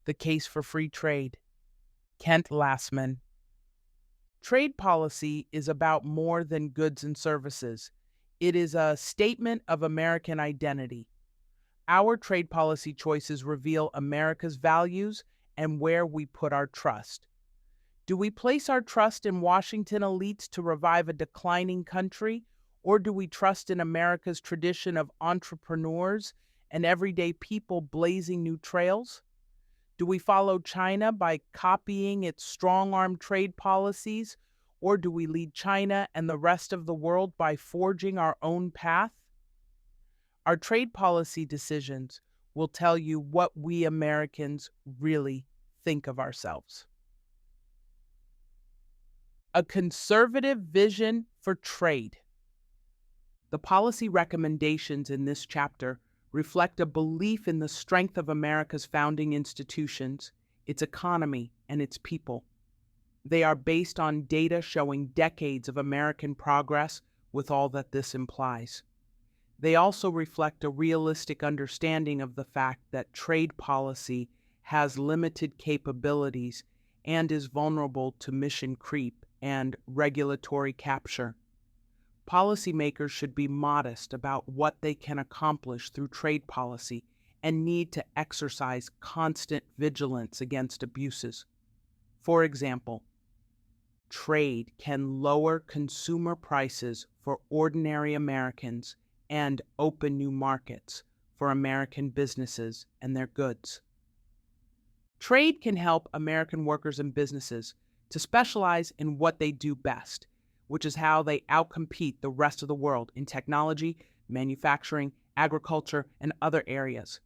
The Case for Free Trade, Kent Lassman. Trade policy is about more than goods and services. It is a statement of American identity. Our trade policy choices reveal America's values and where we put our trust. Do we place our trust in Washington elites to revive a declining country, or do we trust in America's tradition of entrepreneurs and everyday people blazing new trails? Do we follow China by copying its strong-arm trade policies, or do we lead China and the rest of the world by forging our own path? Our trade policy decisions will tell you what we Americans really think of ourselves. A conservative vision for trade. The policy recommendations in this chapter reflect a belief in the strength of America's founding institutions, its economy, and its people. They are based on data showing decades of American progress with all that this implies. They also reflect a realistic understanding of the fact that trade policy has limited capabilities and is vulnerable to mission creep and regulatory capture. Policymakers should be modest about what they can accomplish through trade policy and need to exercise constant vigilance against abuses. For example, trade can lower consumer prices for ordinary Americans and open new markets for American businesses and their goods. Trade can help American workers and businesses to specialize in what they do best, which is how they outcompete the rest of the world in technology, manufacturing, agriculture, and other areas.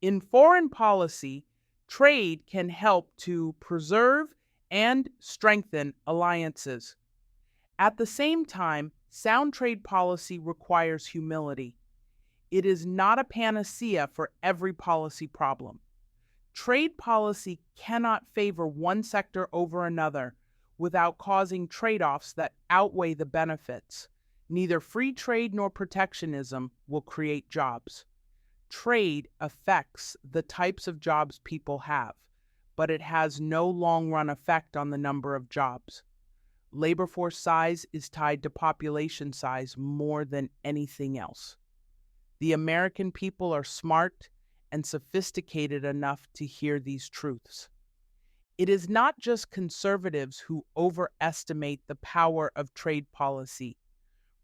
In foreign policy, trade can help to preserve and strengthen alliances. At the same time, sound trade policy requires humility. It is not a panacea for every policy problem. Trade policy cannot favor one sector over another without causing trade-offs that outweigh the benefits. Neither free trade nor protectionism will create jobs. Trade affects the types of jobs people have, but it has no long-run effect on the number of jobs. Labor force size is tied to population size more than anything else. The American people are smart and sophisticated enough to hear these truths. It is not just conservatives who overestimate the power of trade policy.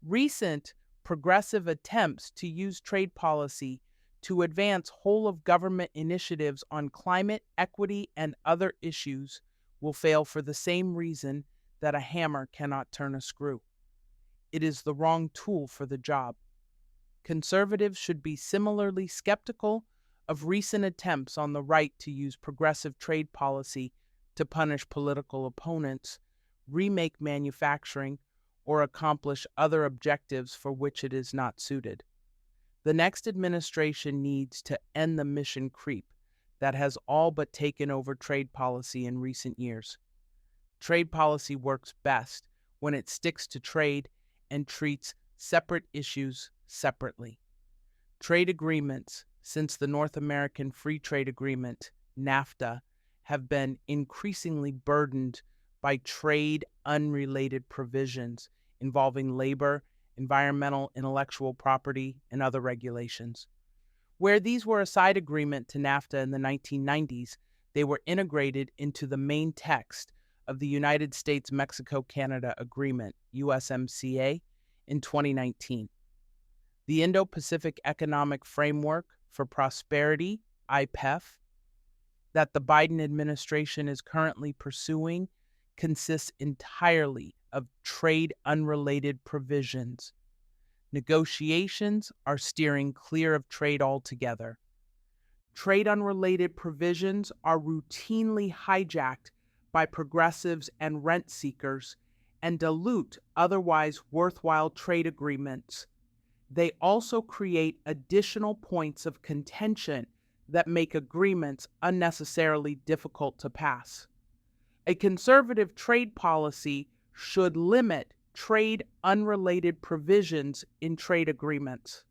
Recent progressive attempts to use trade policy to advance whole-of-government initiatives on climate, equity, and other issues will fail for the same reason that a hammer cannot turn a screw. It is the wrong tool for the job. Conservatives should be similarly skeptical of recent attempts on the right to use progressive trade policy to punish political opponents, remake manufacturing, or accomplish other objectives for which it is not suited. The next administration needs to end the mission creep that has all but taken over trade policy in recent years. Trade policy works best when it sticks to trade and treats separate issues separately. Trade agreements, since the North American Free Trade Agreement, NAFTA, have been increasingly burdened by trade-unrelated provisions involving labor, environmental, intellectual property, and other regulations. Where these were a side agreement to NAFTA in the 1990s, they were integrated into the main text of the United States-Mexico-Canada Agreement, USMCA, in 2019. The Indo-Pacific Economic Framework for Prosperity, IPEF, that the Biden administration is currently pursuing consists entirely of trade-unrelated provisions. Negotiations are steering clear of trade altogether. Trade-unrelated provisions are routinely hijacked by progressives and rent seekers and dilute otherwise worthwhile trade agreements. They also create additional points of contention that make agreements unnecessarily difficult to pass. A conservative trade policy should limit trade-unrelated provisions in trade agreements.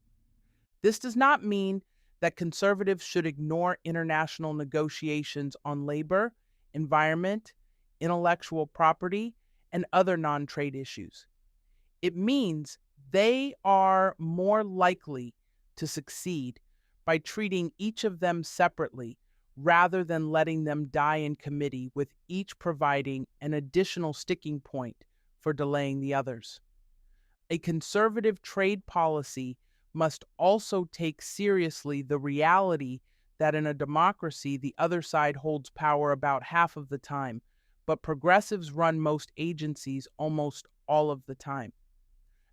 This does not mean that conservatives should ignore international negotiations on labor, environment, intellectual property, and other non trade issues. It means they are more likely to succeed by treating each of them separately rather than letting them die in committee, with each providing an additional sticking point for delaying the others. A conservative trade policy must also take seriously the reality that in a democracy, the other side holds power about half of the time, but progressives run most agencies almost all of the time.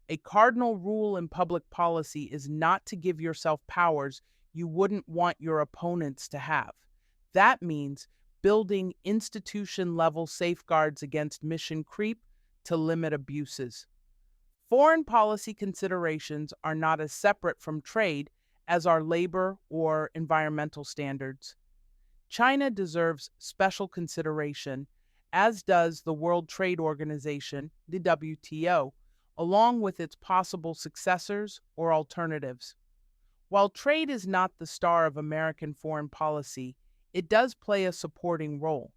A cardinal rule in public policy is not to give yourself powers you wouldn't want your opponents to have. That means building institution level safeguards against mission creep to limit abuses. Foreign policy considerations are not as separate from trade as are labor or environmental standards. China deserves special consideration, as does the World Trade Organization, the WTO, along with its possible successors or alternatives. While trade is not the star of American foreign policy, it does play a supporting role.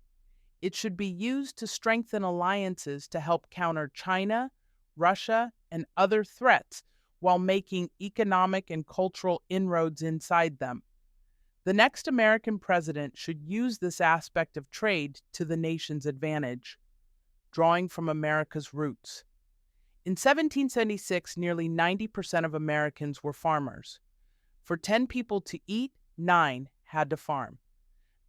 It should be used to strengthen alliances to help counter China, Russia, and other threats while making economic and cultural inroads inside them. The next American president should use this aspect of trade to the nation's advantage, drawing from America's roots. In 1776, nearly 90% of Americans were farmers. For 10 people to eat, 9 had to farm.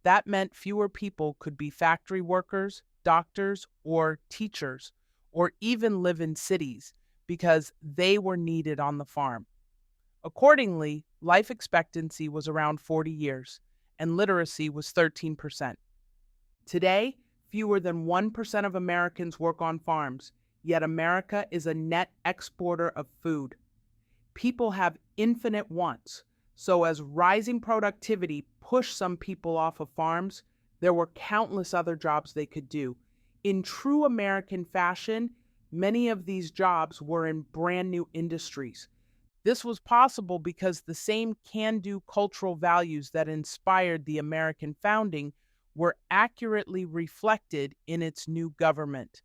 That meant fewer people could be factory workers, doctors, or teachers, or even live in cities because they were needed on the farm. Accordingly, life expectancy was around 40 years, and literacy was 13%. Today, fewer than 1% of Americans work on farms, yet America is a net exporter of food. People have infinite wants, so as rising productivity pushed some people off of farms, there were countless other jobs they could do. In true American fashion, many of these jobs were in brand new industries. This was possible because the same can-do cultural values that inspired the American founding were accurately reflected in its new government.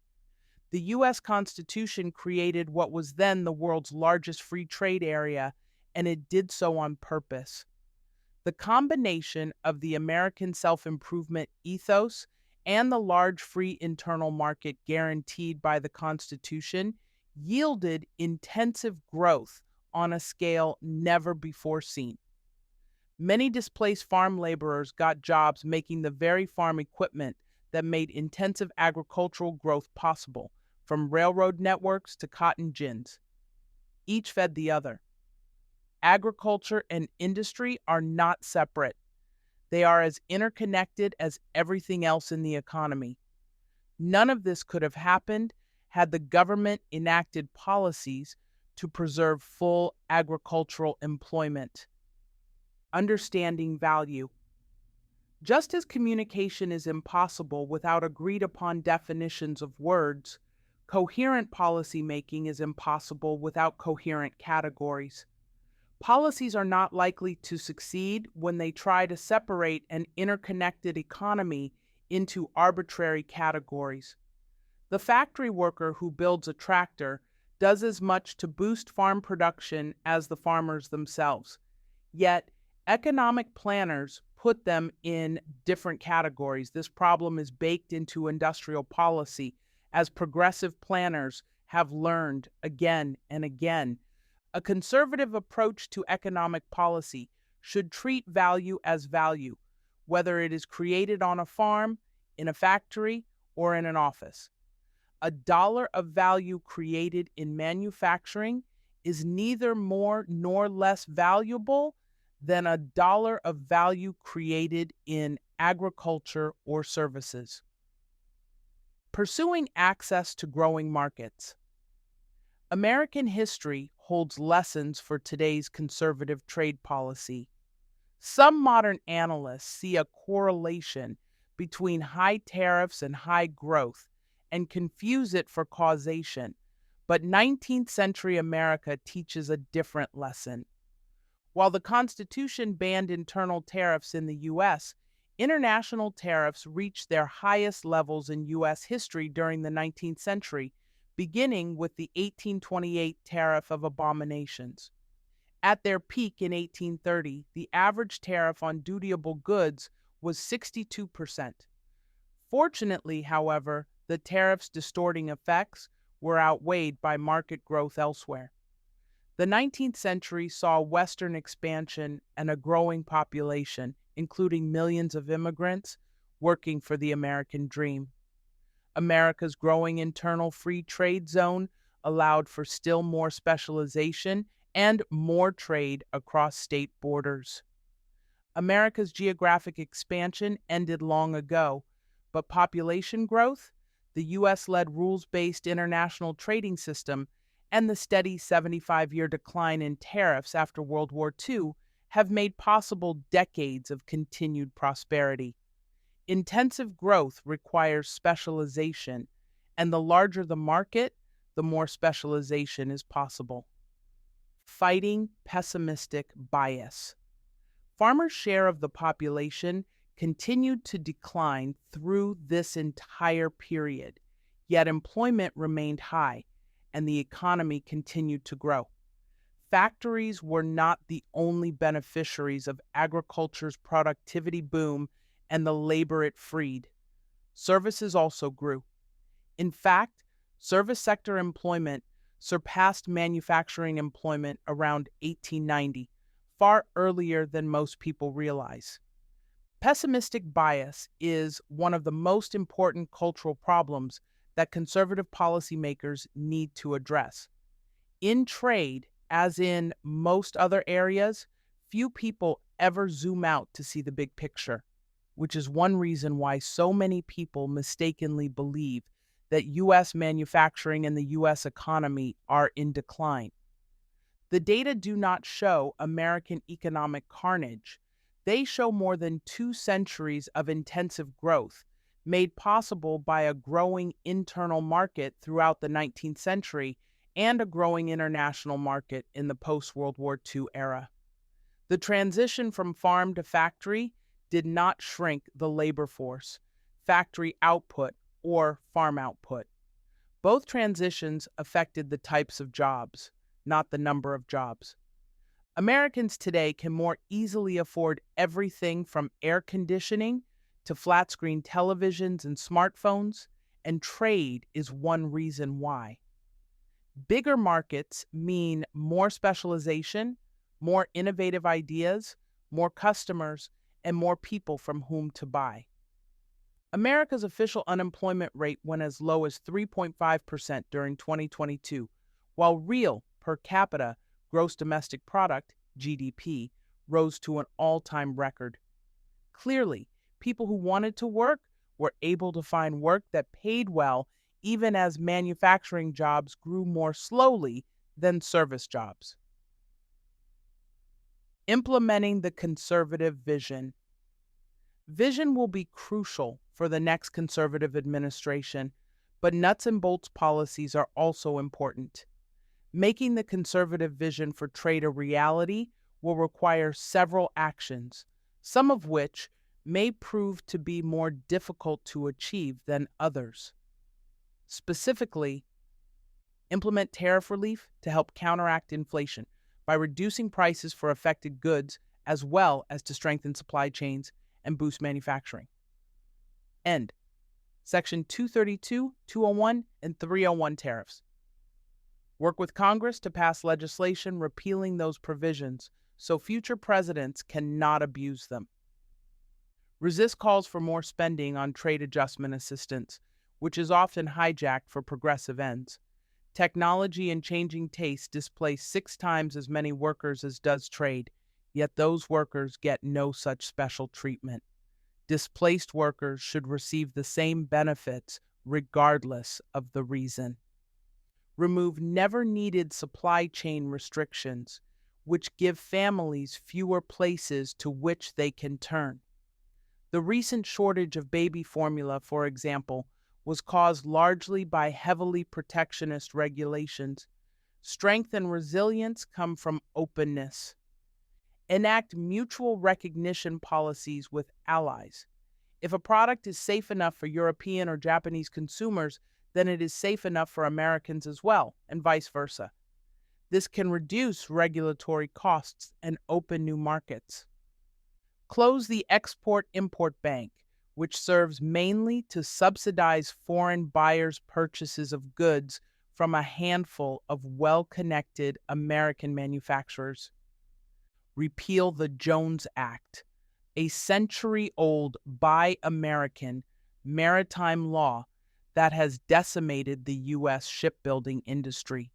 The U.S. Constitution created what was then the world's largest free trade area, and it did so on purpose. The combination of the American self-improvement ethos and the large free internal market guaranteed by the Constitution yielded intensive growth on a scale never before seen. Many displaced farm laborers got jobs making the very farm equipment that made intensive agricultural growth possible, from railroad networks to cotton gins. Each fed the other. Agriculture and industry are not separate. They are as interconnected as everything else in the economy. None of this could have happened had the government enacted policies to preserve full agricultural employment. Understanding value. Just as communication is impossible without agreed upon definitions of words, coherent policymaking is impossible without coherent categories. Policies are not likely to succeed when they try to separate an interconnected economy into arbitrary categories. The factory worker who builds a tractor does as much to boost farm production as the farmers themselves. Yet, economic planners put them in different categories. This problem is baked into industrial policy, as progressive planners have learned again and again. A conservative approach to economic policy should treat value as value, whether it is created on a farm, in a factory, or in an office. A dollar of value created in manufacturing is neither more nor less valuable than a dollar of value created in agriculture or services. Pursuing access to growing markets. American history holds lessons for today's conservative trade policy. Some modern analysts see a correlation between high tariffs and high growth and confuse it for causation, but 19th century America teaches a different lesson. While the Constitution banned internal tariffs in the U.S., international tariffs reached their highest levels in U.S. history during the 19th century, beginning with the 1828 Tariff of Abominations. At their peak in 1830, the average tariff on dutiable goods was 62%. Fortunately, however, the tariff's distorting effects were outweighed by market growth elsewhere. The 19th century saw Western expansion and a growing population, including millions of immigrants, working for the American dream. America's growing internal free trade zone allowed for still more specialization and more trade across state borders. America's geographic expansion ended long ago, but population growth, the U.S. led rules based international trading system, and the steady 75-year decline in tariffs after World War II have made possible decades of continued prosperity. Intensive growth requires specialization, and the larger the market, the more specialization is possible. Fighting pessimistic bias. Farmers' share of the population continued to decline through this entire period, yet employment remained high and the economy continued to grow. Factories were not the only beneficiaries of agriculture's productivity boom and the labor it freed. Services also grew. In fact, service sector employment surpassed manufacturing employment around 1890, far earlier than most people realize. Pessimistic bias is one of the most important cultural problems that conservative policymakers need to address. In trade, as in most other areas, few people ever zoom out to see the big picture, which is one reason why so many people mistakenly believe that U.S. manufacturing and the U.S. economy are in decline. The data do not show American economic carnage. They show more than 2 centuries of intensive growth, made possible by a growing internal market throughout the 19th century and a growing international market in the post-World War II era. The transition from farm to factory did not shrink the labor force, factory output, or farm output. Both transitions affected the types of jobs, not the number of jobs. Americans today can more easily afford everything from air conditioning to flat-screen televisions and smartphones, and trade is one reason why. Bigger markets mean more specialization, more innovative ideas, more customers, and more people from whom to buy. America's official unemployment rate went as low as 3.5% during 2022, while real per capita gross domestic product, GDP, rose to an all-time record. Clearly, people who wanted to work were able to find work that paid well even as manufacturing jobs grew more slowly than service jobs. Implementing the conservative vision. Vision will be crucial for the next conservative administration, but nuts and bolts policies are also important. Making the conservative vision for trade a reality will require several actions, some of which may prove to be more difficult to achieve than others. Specifically, implement tariff relief to help counteract inflation by reducing prices for affected goods as well as to strengthen supply chains and boost manufacturing. End Section 232, 201, and 301 tariffs. Work with Congress to pass legislation repealing those provisions so future presidents cannot abuse them. Resist calls for more spending on trade adjustment assistance, which is often hijacked for progressive ends. Technology and changing tastes displace 6 times as many workers as does trade, yet those workers get no such special treatment. Displaced workers should receive the same benefits regardless of the reason. Remove never-needed supply chain restrictions, which give families fewer places to which they can turn. The recent shortage of baby formula, for example, was caused largely by heavily protectionist regulations. Strength and resilience come from openness. Enact mutual recognition policies with allies. If a product is safe enough for European or Japanese consumers, then it is safe enough for Americans as well, and vice versa. This can reduce regulatory costs and open new markets. Close the Export-Import Bank, which serves mainly to subsidize foreign buyers' purchases of goods from a handful of well-connected American manufacturers. Repeal the Jones Act, a century-old Buy American maritime law that has decimated the U.S. shipbuilding industry.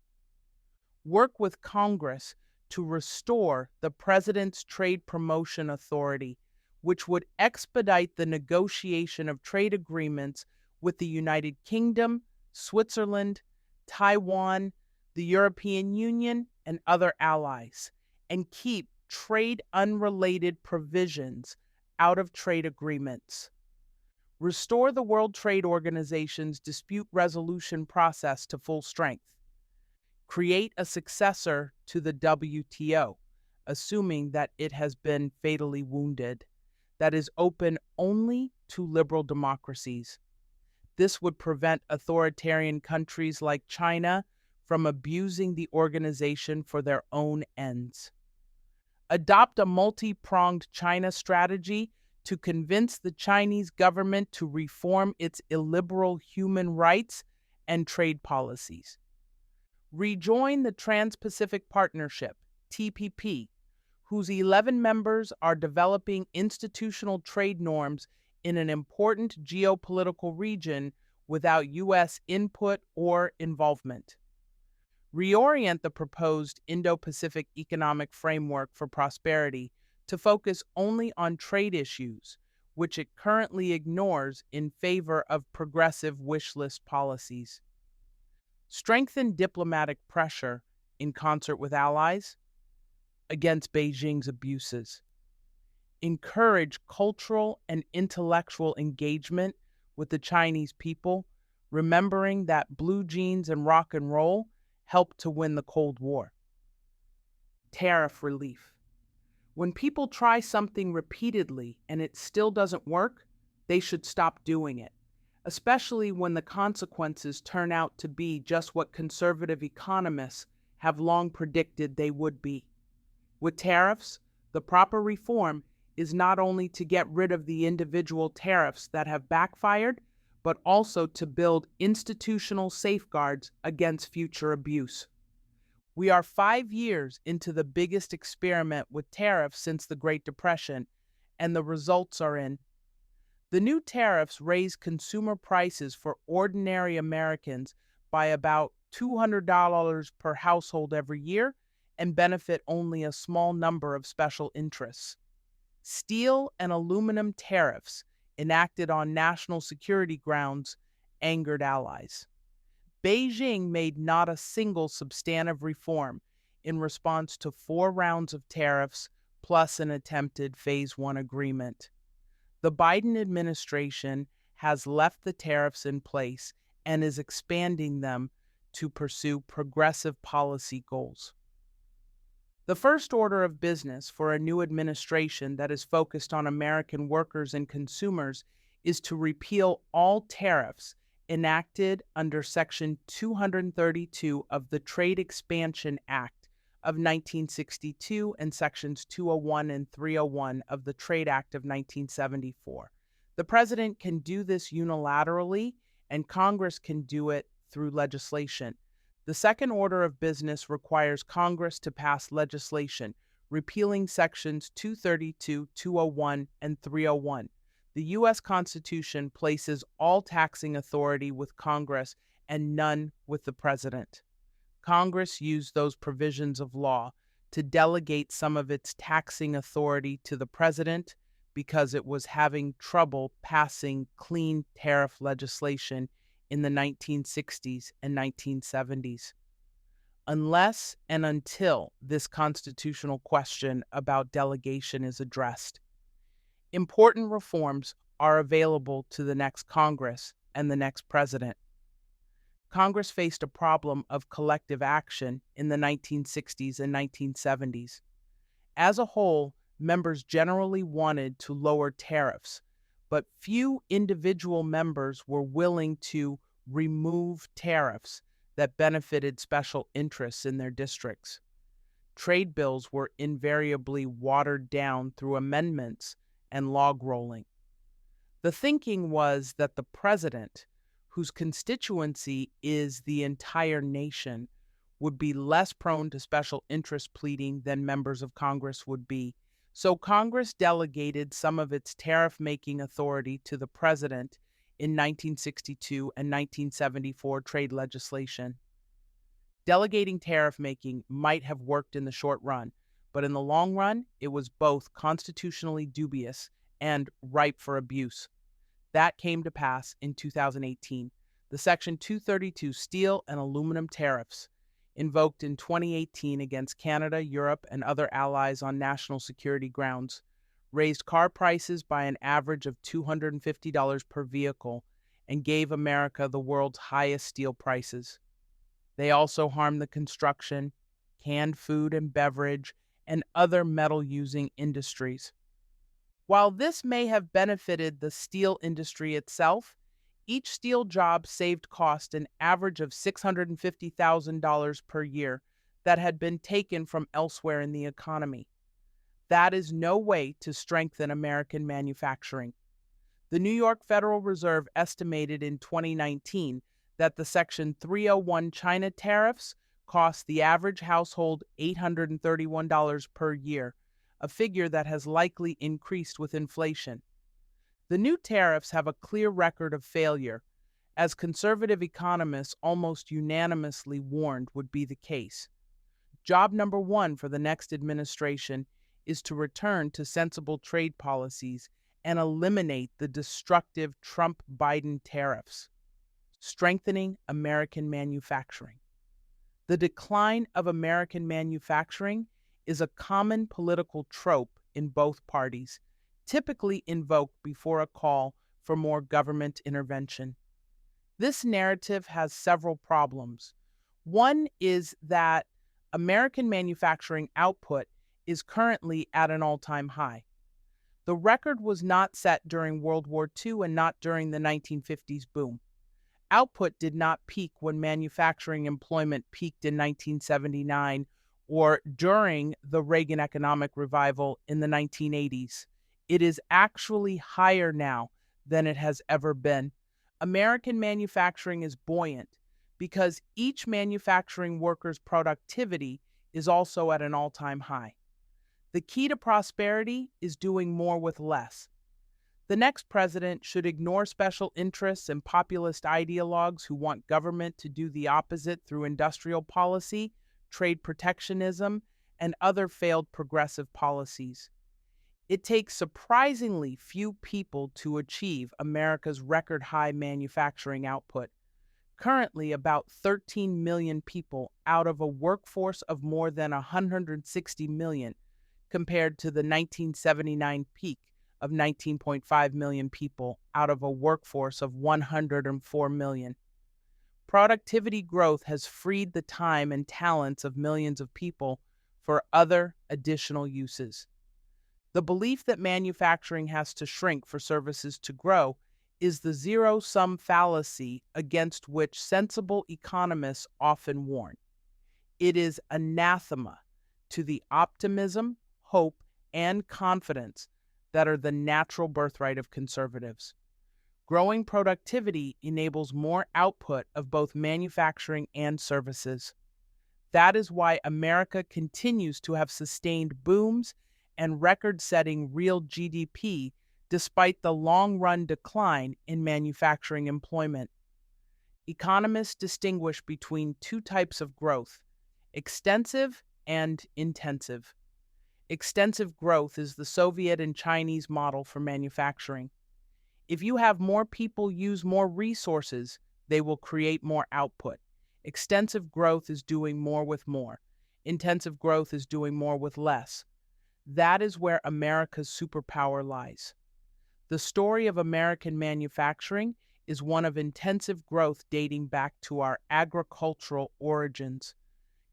Work with Congress to restore the President's Trade Promotion Authority, which would expedite the negotiation of trade agreements with the United Kingdom, Switzerland, Taiwan, the European Union, and other allies, and keep trade-unrelated provisions out of trade agreements. Restore the World Trade Organization's dispute resolution process to full strength. Create a successor to the WTO, assuming that it has been fatally wounded, that is open only to liberal democracies. This would prevent authoritarian countries like China from abusing the organization for their own ends. Adopt a multi-pronged China strategy to convince the Chinese government to reform its illiberal human rights and trade policies. Rejoin the Trans-Pacific Partnership, TPP, whose 11 members are developing institutional trade norms in an important geopolitical region without U.S. input or involvement. Reorient the proposed Indo-Pacific Economic Framework for Prosperity to focus only on trade issues, which it currently ignores in favor of progressive wish list policies. Strengthen diplomatic pressure in concert with allies against Beijing's abuses. Encourage cultural and intellectual engagement with the Chinese people, remembering that blue jeans and rock and roll helped to win the Cold War. Tariff relief. When people try something repeatedly and it still doesn't work, they should stop doing it, especially when the consequences turn out to be just what conservative economists have long predicted they would be. With tariffs, the proper reform is not only to get rid of the individual tariffs that have backfired, but also to build institutional safeguards against future abuse. We are 5 years into the biggest experiment with tariffs since the Great Depression, and the results are in. The new tariffs raise consumer prices for ordinary Americans by about $200 per household every year and benefit only a small number of special interests. Steel and aluminum tariffs enacted on national security grounds angered allies. Beijing made not a single substantive reform in response to 4 rounds of tariffs plus an attempted Phase 1 agreement. The Biden administration has left the tariffs in place and is expanding them to pursue progressive policy goals. The first order of business for a new administration that is focused on American workers and consumers is to repeal all tariffs enacted under Section 232 of the Trade Expansion Act of 1962 and Sections 201 and 301 of the Trade Act of 1974. The President can do this unilaterally, and Congress can do it through legislation. The second order of business requires Congress to pass legislation repealing Sections 232, 201, and 301. The U.S. Constitution places all taxing authority with Congress and none with the President. Congress used those provisions of law to delegate some of its taxing authority to the President because it was having trouble passing clean tariff legislation in the 1960s and 1970s. Unless and until this constitutional question about delegation is addressed, important reforms are available to the next Congress and the next president. Congress faced a problem of collective action in the 1960s and 1970s. As a whole, members generally wanted to lower tariffs, but few individual members were willing to remove tariffs that benefited special interests in their districts. Trade bills were invariably watered down through amendments and log rolling. The thinking was that the president, whose constituency is the entire nation, would be less prone to special interest pleading than members of Congress would be. So Congress delegated some of its tariff-making authority to the president in 1962 and 1974 trade legislation. Delegating tariff-making might have worked in the short run, but in the long run, it was both constitutionally dubious and ripe for abuse. That came to pass in 2018. The Section 232 steel and aluminum tariffs, invoked in 2018 against Canada, Europe, and other allies on national security grounds, raised car prices by an average of $250 per vehicle and gave America the world's highest steel prices. They also harmed the construction, canned food and beverage, and other metal-using industries. While this may have benefited the steel industry itself, each steel job saved cost an average of $650,000 per year that had been taken from elsewhere in the economy. That is no way to strengthen American manufacturing. The New York Federal Reserve estimated in 2019 that the Section 301 China tariffs cost the average household $831 per year, a figure that has likely increased with inflation. The new tariffs have a clear record of failure, as conservative economists almost unanimously warned would be the case. Job number one for the next administration is to return to sensible trade policies and eliminate the destructive Trump-Biden tariffs. Strengthening American manufacturing. The decline of American manufacturing is a common political trope in both parties, typically invoked before a call for more government intervention. This narrative has several problems. One is that American manufacturing output is currently at an all-time high. The record was not set during World War II and not during the 1950s boom. Output did not peak when manufacturing employment peaked in 1979 or during the Reagan economic revival in the 1980s. It is actually higher now than it has ever been. American manufacturing is buoyant because each manufacturing worker's productivity is also at an all-time high. The key to prosperity is doing more with less. The next president should ignore special interests and populist ideologues who want government to do the opposite through industrial policy, trade protectionism, and other failed progressive policies. It takes surprisingly few people to achieve America's record high manufacturing output. Currently, about 13 million people out of a workforce of more than 160 million, compared to the 1979 peak of 19.5 million people out of a workforce of 104 million. Productivity growth has freed the time and talents of millions of people for other additional uses. The belief that manufacturing has to shrink for services to grow is the zero-sum fallacy against which sensible economists often warn. It is anathema to the optimism, hope, and confidence that are the natural birthright of conservatives. Growing productivity enables more output of both manufacturing and services. That is why America continues to have sustained booms and record-setting real GDP despite the long-run decline in manufacturing employment. Economists distinguish between two types of growth: extensive and intensive. Extensive growth is the Soviet and Chinese model for manufacturing. If you have more people use more resources, they will create more output. Extensive growth is doing more with more. Intensive growth is doing more with less. That is where America's superpower lies. The story of American manufacturing is one of intensive growth dating back to our agricultural origins.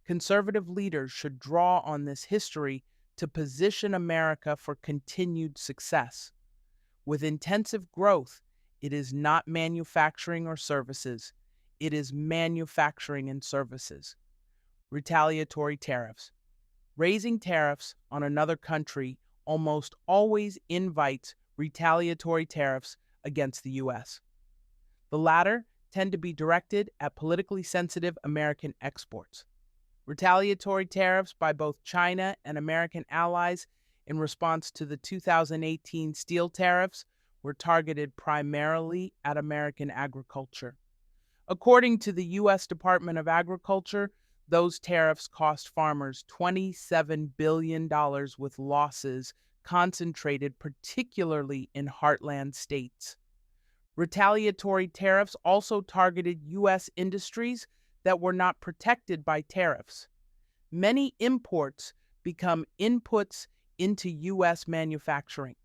Conservative leaders should draw on this history to position America for continued success. With intensive growth, it is not manufacturing or services, it is manufacturing and services. Retaliatory tariffs. Raising tariffs on another country almost always invites retaliatory tariffs against the U.S. The latter tend to be directed at politically sensitive American exports. Retaliatory tariffs by both China and American allies in response to the 2018 steel tariffs were targeted primarily at American agriculture. According to the U.S. Department of Agriculture, those tariffs cost farmers $27 billion with losses concentrated particularly in heartland states. Retaliatory tariffs also targeted U.S. industries that were not protected by tariffs. Many imports become inputs into U.S. manufacturing.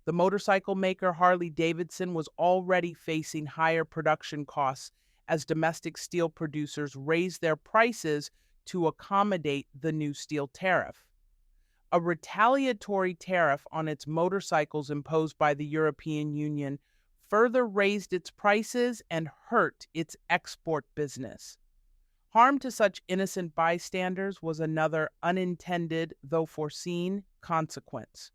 The motorcycle maker Harley-Davidson was already facing higher production costs as domestic steel producers raised their prices to accommodate the new steel tariff. A retaliatory tariff on its motorcycles imposed by the European Union further raised its prices and hurt its export business. Harm to such innocent bystanders was another unintended, though foreseen, consequence.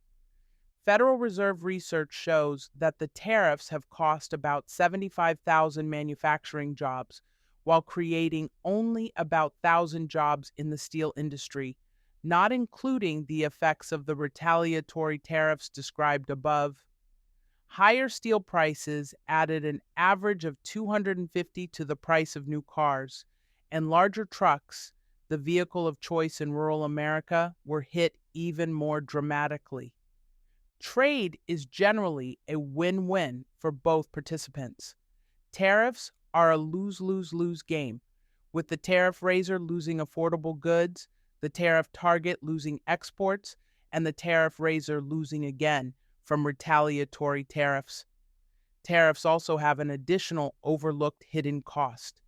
Federal Reserve research shows that the tariffs have cost about 75,000 manufacturing jobs, while creating only about 1,000 jobs in the steel industry, not including the effects of the retaliatory tariffs described above. Higher steel prices added an average of $250 to the price of new cars, and larger trucks, the vehicle of choice in rural America, were hit even more dramatically. Trade is generally a win-win for both participants. Tariffs are a lose-lose-lose game, with the tariff raiser losing affordable goods, the tariff target losing exports, and the tariff raiser losing again from retaliatory tariffs. Tariffs also have an additional overlooked hidden cost.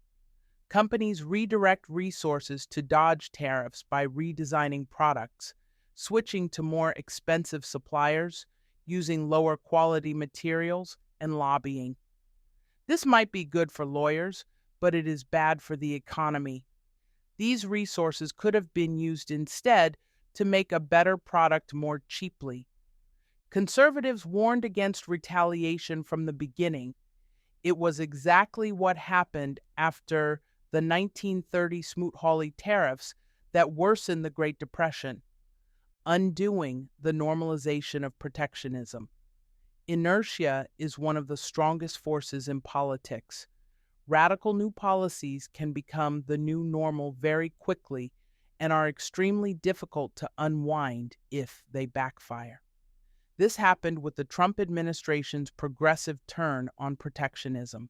Companies redirect resources to dodge tariffs by redesigning products, switching to more expensive suppliers, using lower quality materials, and lobbying. This might be good for lawyers, but it is bad for the economy. These resources could have been used instead to make a better product more cheaply. Conservatives warned against retaliation from the beginning. It was exactly what happened after the 1930 Smoot-Hawley tariffs that worsened the Great Depression, undoing the normalization of protectionism. Inertia is one of the strongest forces in politics. Radical new policies can become the new normal very quickly and are extremely difficult to unwind if they backfire. This happened with the Trump administration's progressive turn on protectionism.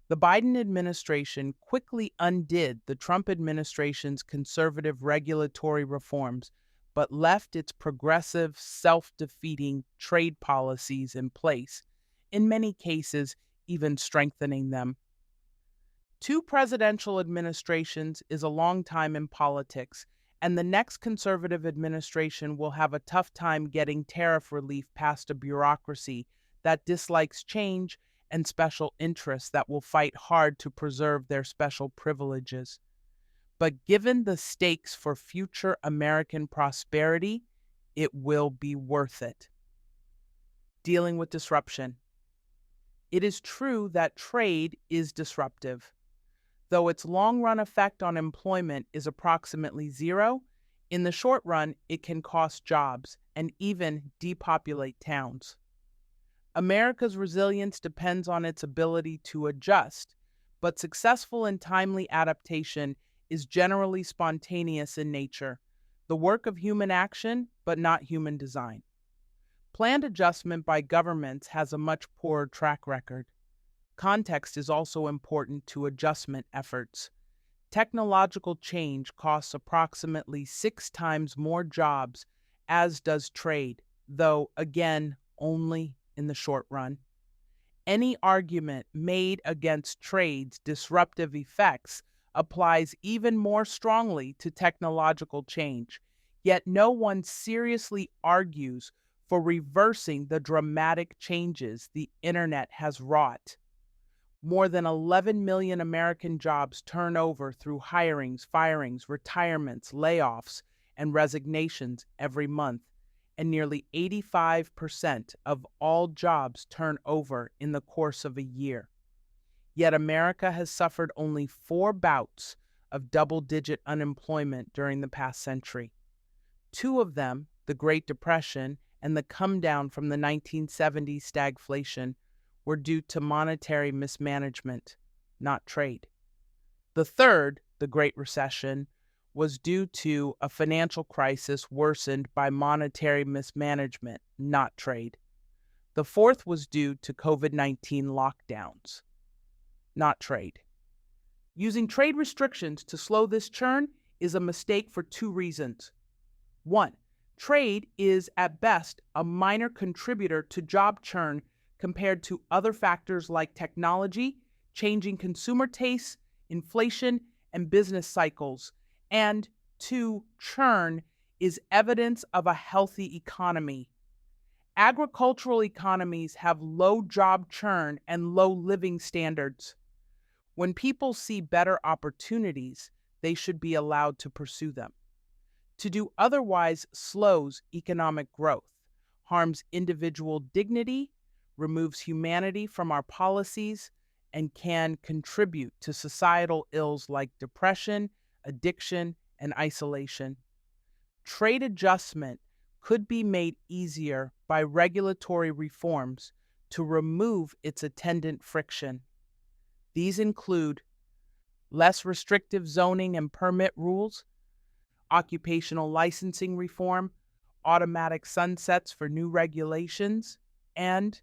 The Biden administration quickly undid the Trump administration's conservative regulatory reforms, but left its progressive, self-defeating trade policies in place, in many cases even strengthening them. 2 presidential administrations is a long time in politics, and the next conservative administration will have a tough time getting tariff relief past a bureaucracy that dislikes change and special interests that will fight hard to preserve their special privileges. But given the stakes for future American prosperity, it will be worth it. Dealing with disruption. It is true that trade is disruptive. Though its long-run effect on employment is approximately zero, in the short run it can cost jobs and even depopulate towns. America's resilience depends on its ability to adjust, but successful and timely adaptation is generally spontaneous in nature, the work of human action, but not human design. Planned adjustment by governments has a much poorer track record. Context is also important to adjustment efforts. Technological change costs approximately 6 times more jobs, as does trade, though, again, only in the short run. Any argument made against trade's disruptive effects applies even more strongly to technological change, Yet no one seriously argues for reversing the dramatic changes the internet has wrought. More than 11 million American jobs turn over through hirings, firings, retirements, layoffs, and resignations every month, and nearly 85% of all jobs turn over in the course of a year. Yet America has suffered only 4 bouts of double-digit unemployment during the past century. 2 of them, the Great Depression and the come down from the 1970s stagflation, were due to monetary mismanagement, not trade. The third, the Great Recession, was due to a financial crisis worsened by monetary mismanagement, not trade. The fourth was due to COVID-19 lockdowns, not trade. Using trade restrictions to slow this churn is a mistake for 2 reasons. 1. Trade is at best a minor contributor to job churn compared to other factors like technology, changing consumer tastes, inflation, and business cycles. And 2. Churn is evidence of a healthy economy. Agricultural economies have low job churn and low living standards. When people see better opportunities, they should be allowed to pursue them. To do otherwise slows economic growth, harms individual dignity, removes humanity from our policies, and can contribute to societal ills like depression, addiction, and isolation. Trade adjustment could be made easier by regulatory reforms to remove its attendant friction. These include less restrictive zoning and permit rules, occupational licensing reform, automatic sunsets for new regulations, and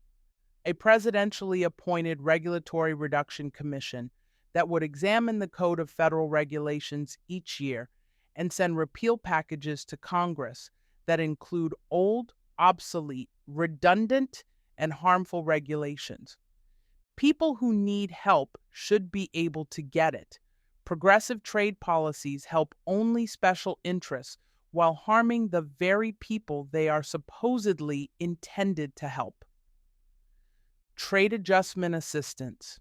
a presidentially appointed Regulatory Reduction Commission that would examine the Code of Federal Regulations each year and send repeal packages to Congress that include old, obsolete, redundant, and harmful regulations. People who need help should be able to get it. Progressive trade policies help only special interests while harming the very people they are supposedly intended to help. Trade adjustment assistance.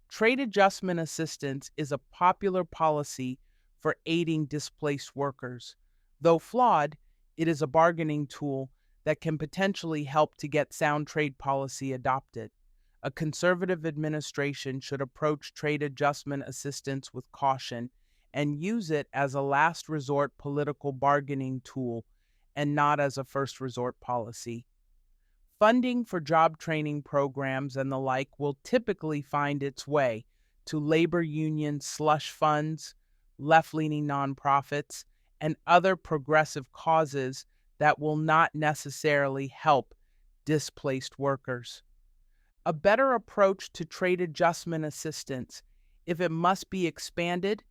Trade adjustment assistance is a popular policy for aiding displaced workers. Though flawed, it is a bargaining tool that can potentially help to get sound trade policy adopted. A conservative administration should approach trade adjustment assistance with caution and use it as a last resort political bargaining tool and not as a first resort policy. Funding for job training programs and the like will typically find its way to labor union slush funds, left-leaning nonprofits, and other progressive causes that will not necessarily help displaced workers. A better approach to trade adjustment assistance, if it must be expanded,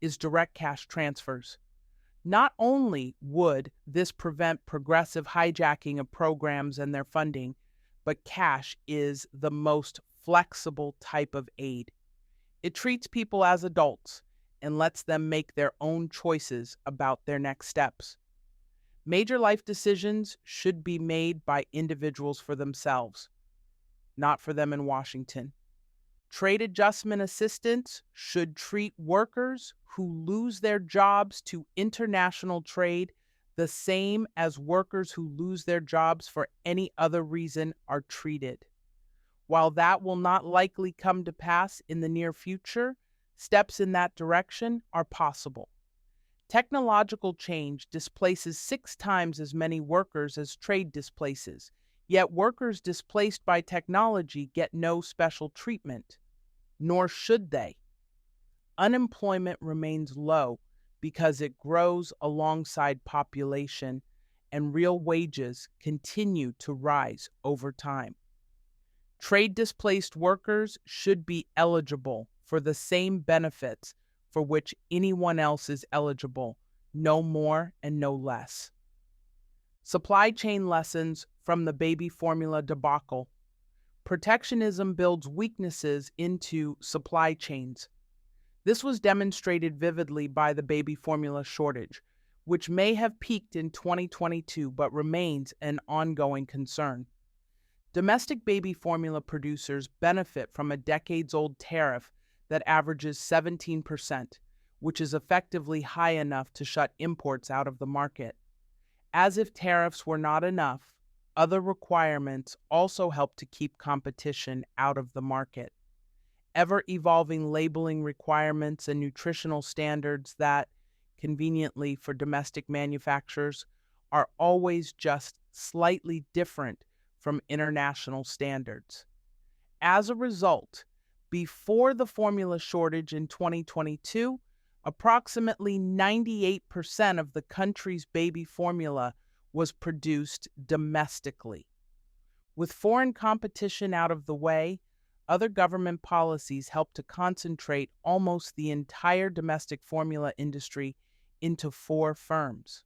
is direct cash transfers. Not only would this prevent progressive hijacking of programs and their funding, but cash is the most flexible type of aid. It treats people as adults and lets them make their own choices about their next steps. Major life decisions should be made by individuals for themselves, not for them in Washington. Trade adjustment assistance should treat workers who lose their jobs to international trade the same as workers who lose their jobs for any other reason are treated. While that will not likely come to pass in the near future, steps in that direction are possible. Technological change displaces 6 times as many workers as trade displaces, yet workers displaced by technology get no special treatment, nor should they. Unemployment remains low because it grows alongside population, and real wages continue to rise over time. Trade displaced workers should be eligible for the same benefits for which anyone else is eligible, no more and no less. Supply chain lessons from the baby formula debacle. Protectionism builds weaknesses into supply chains. This was demonstrated vividly by the baby formula shortage, which may have peaked in 2022 but remains an ongoing concern. Domestic baby formula producers benefit from a decades-old tariff that averages 17%, which is effectively high enough to shut imports out of the market. As if tariffs were not enough, other requirements also help to keep competition out of the market. Ever-evolving labeling requirements and nutritional standards that, conveniently for domestic manufacturers, are always just slightly different from international standards. As a result, before the formula shortage in 2022, approximately 98% of the country's baby formula was produced domestically. With foreign competition out of the way, other government policies help to concentrate almost the entire domestic formula industry into 4 firms.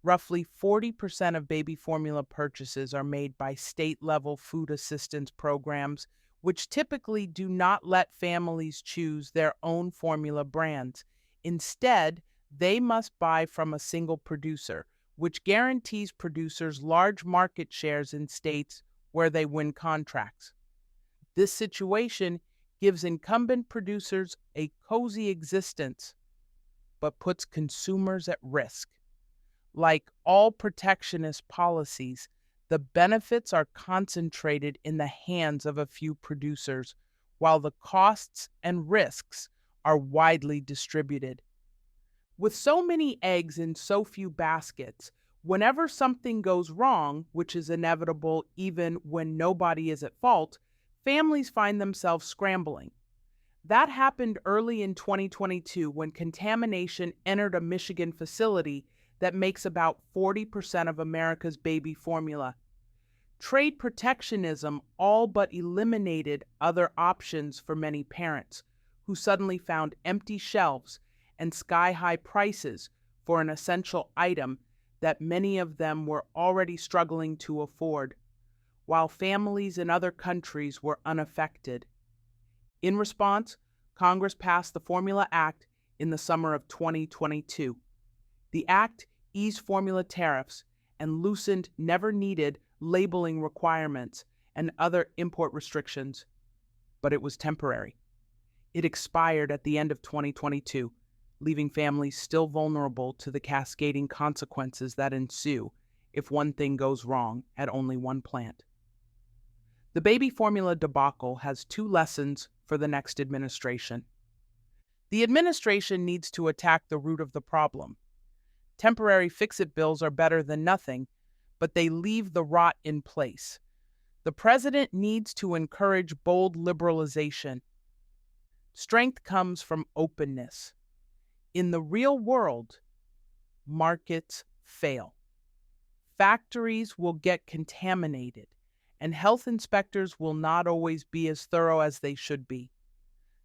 Roughly 40% of baby formula purchases are made by state-level food assistance programs, which typically do not let families choose their own formula brands. Instead, they must buy from a single producer, which guarantees producers large market shares in states where they win contracts. This situation gives incumbent producers a cozy existence, but puts consumers at risk. Like all protectionist policies, the benefits are concentrated in the hands of a few producers, while the costs and risks are widely distributed. With so many eggs in so few baskets, whenever something goes wrong, which is inevitable even when nobody is at fault, families find themselves scrambling. That happened early in 2022 when contamination entered a Michigan facility that makes about 40% of America's baby formula. Trade protectionism all but eliminated other options for many parents, who suddenly found empty shelves and sky-high prices for an essential item that many of them were already struggling to afford, while families in other countries were unaffected. In response, Congress passed the Formula Act in the summer of 2022. The act eased formula tariffs and loosened never-needed labeling requirements and other import restrictions, but it was temporary. It expired at the end of 2022, leaving families still vulnerable to the cascading consequences that ensue if one thing goes wrong at only one plant. The baby formula debacle has 2 lessons for the next administration. The administration needs to attack the root of the problem. Temporary fix-it bills are better than nothing, but they leave the rot in place. The president needs to encourage bold liberalization. Strength comes from openness. In the real world, markets fail. Factories will get contaminated, and health inspectors will not always be as thorough as they should be.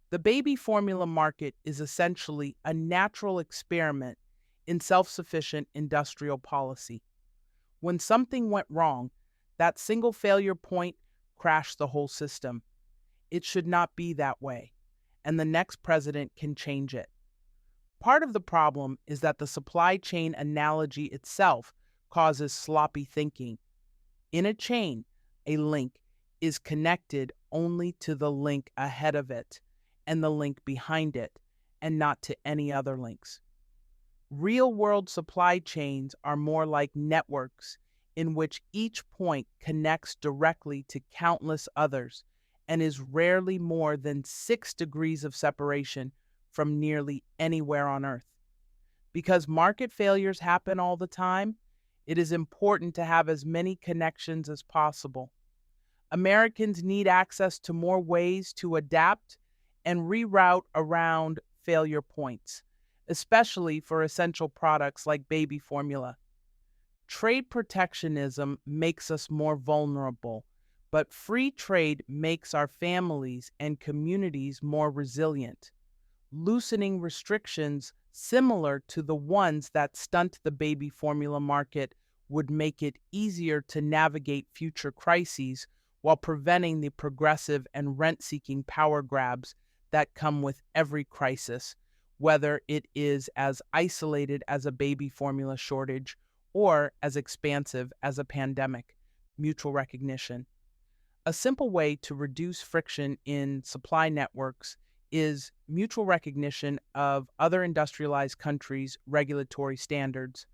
The baby formula market is essentially a natural experiment in self-sufficient industrial policy. When something went wrong, that single failure point crashed the whole system. It should not be that way, and the next president can change it. Part of the problem is that the supply chain analogy itself causes sloppy thinking. In a chain, a link is connected only to the link ahead of it and the link behind it, and not to any other links. Real-world supply chains are more like networks in which each point connects directly to countless others and is rarely more than 6 degrees of separation from nearly anywhere on Earth. Because market failures happen all the time, it is important to have as many connections as possible. Americans need access to more ways to adapt and reroute around failure points, especially for essential products like baby formula. Trade protectionism makes us more vulnerable, but free trade makes our families and communities more resilient. Loosening restrictions similar to the ones that stunt the baby formula market would make it easier to navigate future crises while preventing the progressive and rent-seeking power grabs that come with every crisis, whether it is as isolated as a baby formula shortage or as expansive as a pandemic. Mutual recognition. A simple way to reduce friction in supply networks is mutual recognition of other industrialized countries' regulatory standards.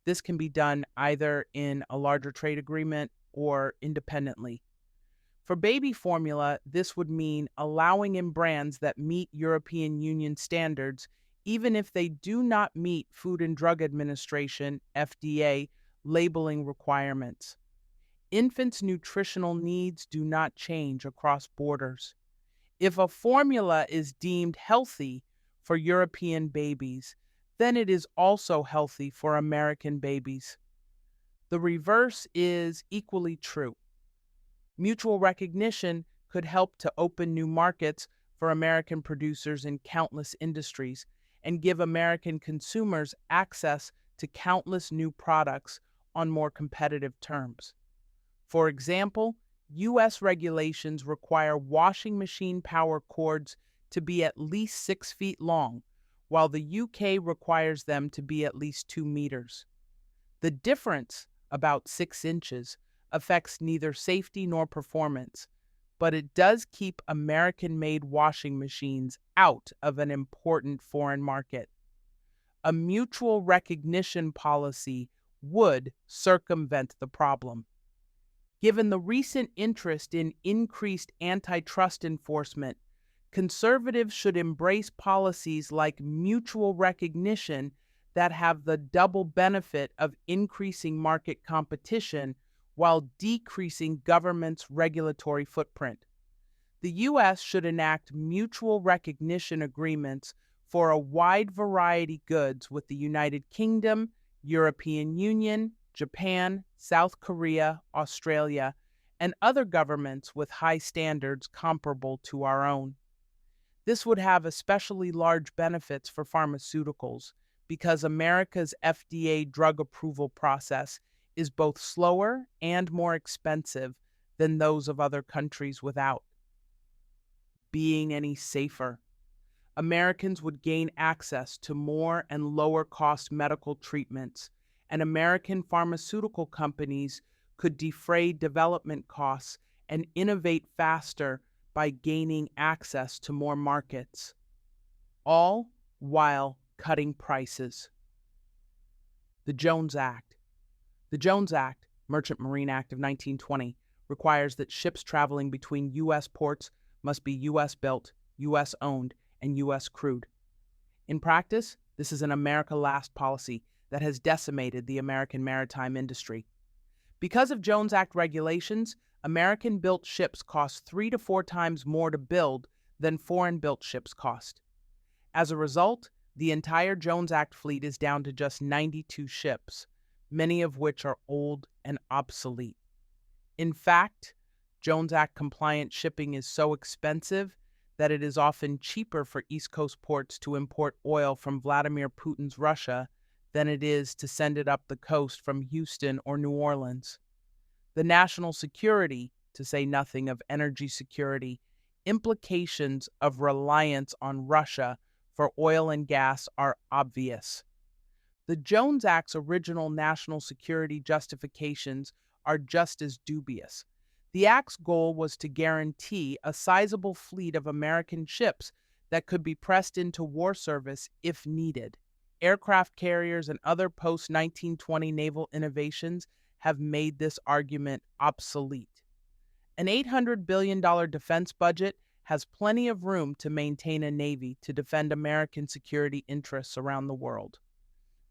This can be done either in a larger trade agreement or independently. For baby formula, this would mean allowing in brands that meet European Union standards, even if they do not meet Food and Drug Administration (FDA) labeling requirements. Infants' nutritional needs do not change across borders. If a formula is deemed healthy for European babies, then it is also healthy for American babies. The reverse is equally true. Mutual recognition could help to open new markets for American producers in countless industries and give American consumers access to countless new products on more competitive terms. For example, U.S. regulations require washing machine power cords to be at least 6 feet long, while the UK requires them to be at least 2 meters. The difference, about 6 inches, affects neither safety nor performance, but it does keep American-made washing machines out of an important foreign market. A mutual recognition policy would circumvent the problem. Given the recent interest in increased antitrust enforcement, conservatives should embrace policies like mutual recognition that have the double benefit of increasing market competition while decreasing government's regulatory footprint. The U.S. should enact mutual recognition agreements for a wide variety of goods with the United Kingdom, European Union, Japan, South Korea, Australia, and other governments with high standards comparable to our own. This would have especially large benefits for pharmaceuticals because America's FDA drug approval process is both slower and more expensive than those of other countries without being any safer. Americans would gain access to more and lower cost medical treatments, and American pharmaceutical companies could defray development costs and innovate faster by gaining access to more markets, all while cutting prices. The Jones Act. The Jones Act, Merchant Marine Act of 1920, requires that ships traveling between U.S. ports must be U.S. built, U.S. owned, and U.S. crewed. In practice, this is an America Last policy that has decimated the American maritime industry. Because of Jones Act regulations, American-built ships cost 3 to 4 times more to build than foreign-built ships cost. As a result, the entire Jones Act fleet is down to just 92 ships, many of which are old and obsolete. In fact, Jones Act-compliant shipping is so expensive that it is often cheaper for East Coast ports to import oil from Vladimir Putin's Russia than it is to send it up the coast from Houston or New Orleans. The national security, to say nothing of energy security, implications of reliance on Russia for oil and gas are obvious. The Jones Act's original national security justifications are just as dubious. The Act's goal was to guarantee a sizable fleet of American ships that could be pressed into war service if needed. Aircraft carriers and other post-1920 naval innovations have made this argument obsolete. An $800 billion defense budget has plenty of room to maintain a Navy to defend American security interests around the world.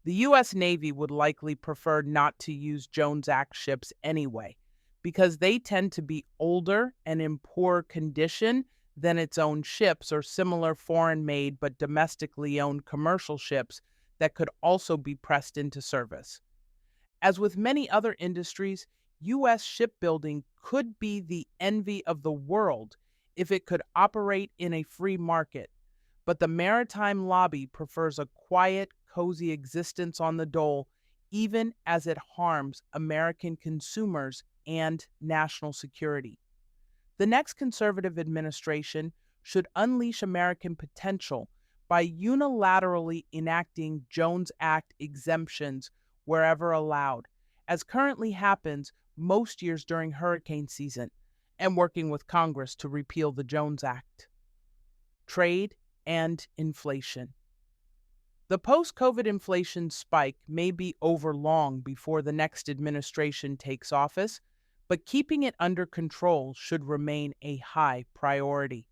The U.S. Navy would likely prefer not to use Jones Act ships anyway, because they tend to be older and in poorer condition than its own ships or similar foreign-made but domestically owned commercial ships that could also be pressed into service. As with many other industries, U.S. shipbuilding could be the envy of the world if it could operate in a free market, but the maritime lobby prefers a quiet, cozy existence on the dole, even as it harms American consumers and national security. The next conservative administration should unleash American potential by unilaterally enacting Jones Act exemptions wherever allowed, as currently happens most years during hurricane season, and working with Congress to repeal the Jones Act. Trade and inflation. The post-COVID inflation spike may be over long before the next administration takes office, but keeping it under control should remain a high priority.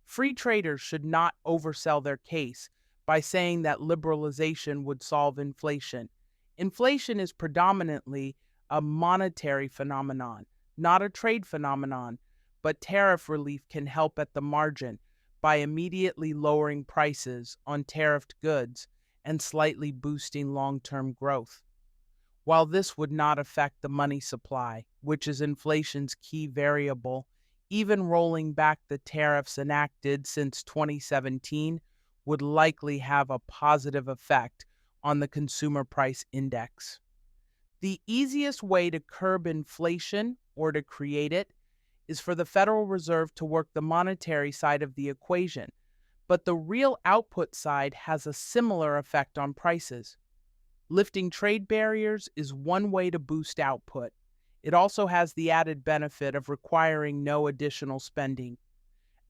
Free traders should not oversell their case by saying that liberalization would solve inflation. Inflation is predominantly a monetary phenomenon, not a trade phenomenon, but tariff relief can help at the margin by immediately lowering prices on tariffed goods and slightly boosting long-term growth. While this would not affect the money supply, which is inflation's key variable, even rolling back the tariffs enacted since 2017 would likely have a positive effect on the consumer price index. The easiest way to curb inflation or to create it is for the Federal Reserve to work the monetary side of the equation, but the real output side has a similar effect on prices. Lifting trade barriers is one way to boost output. It also has the added benefit of requiring no additional spending.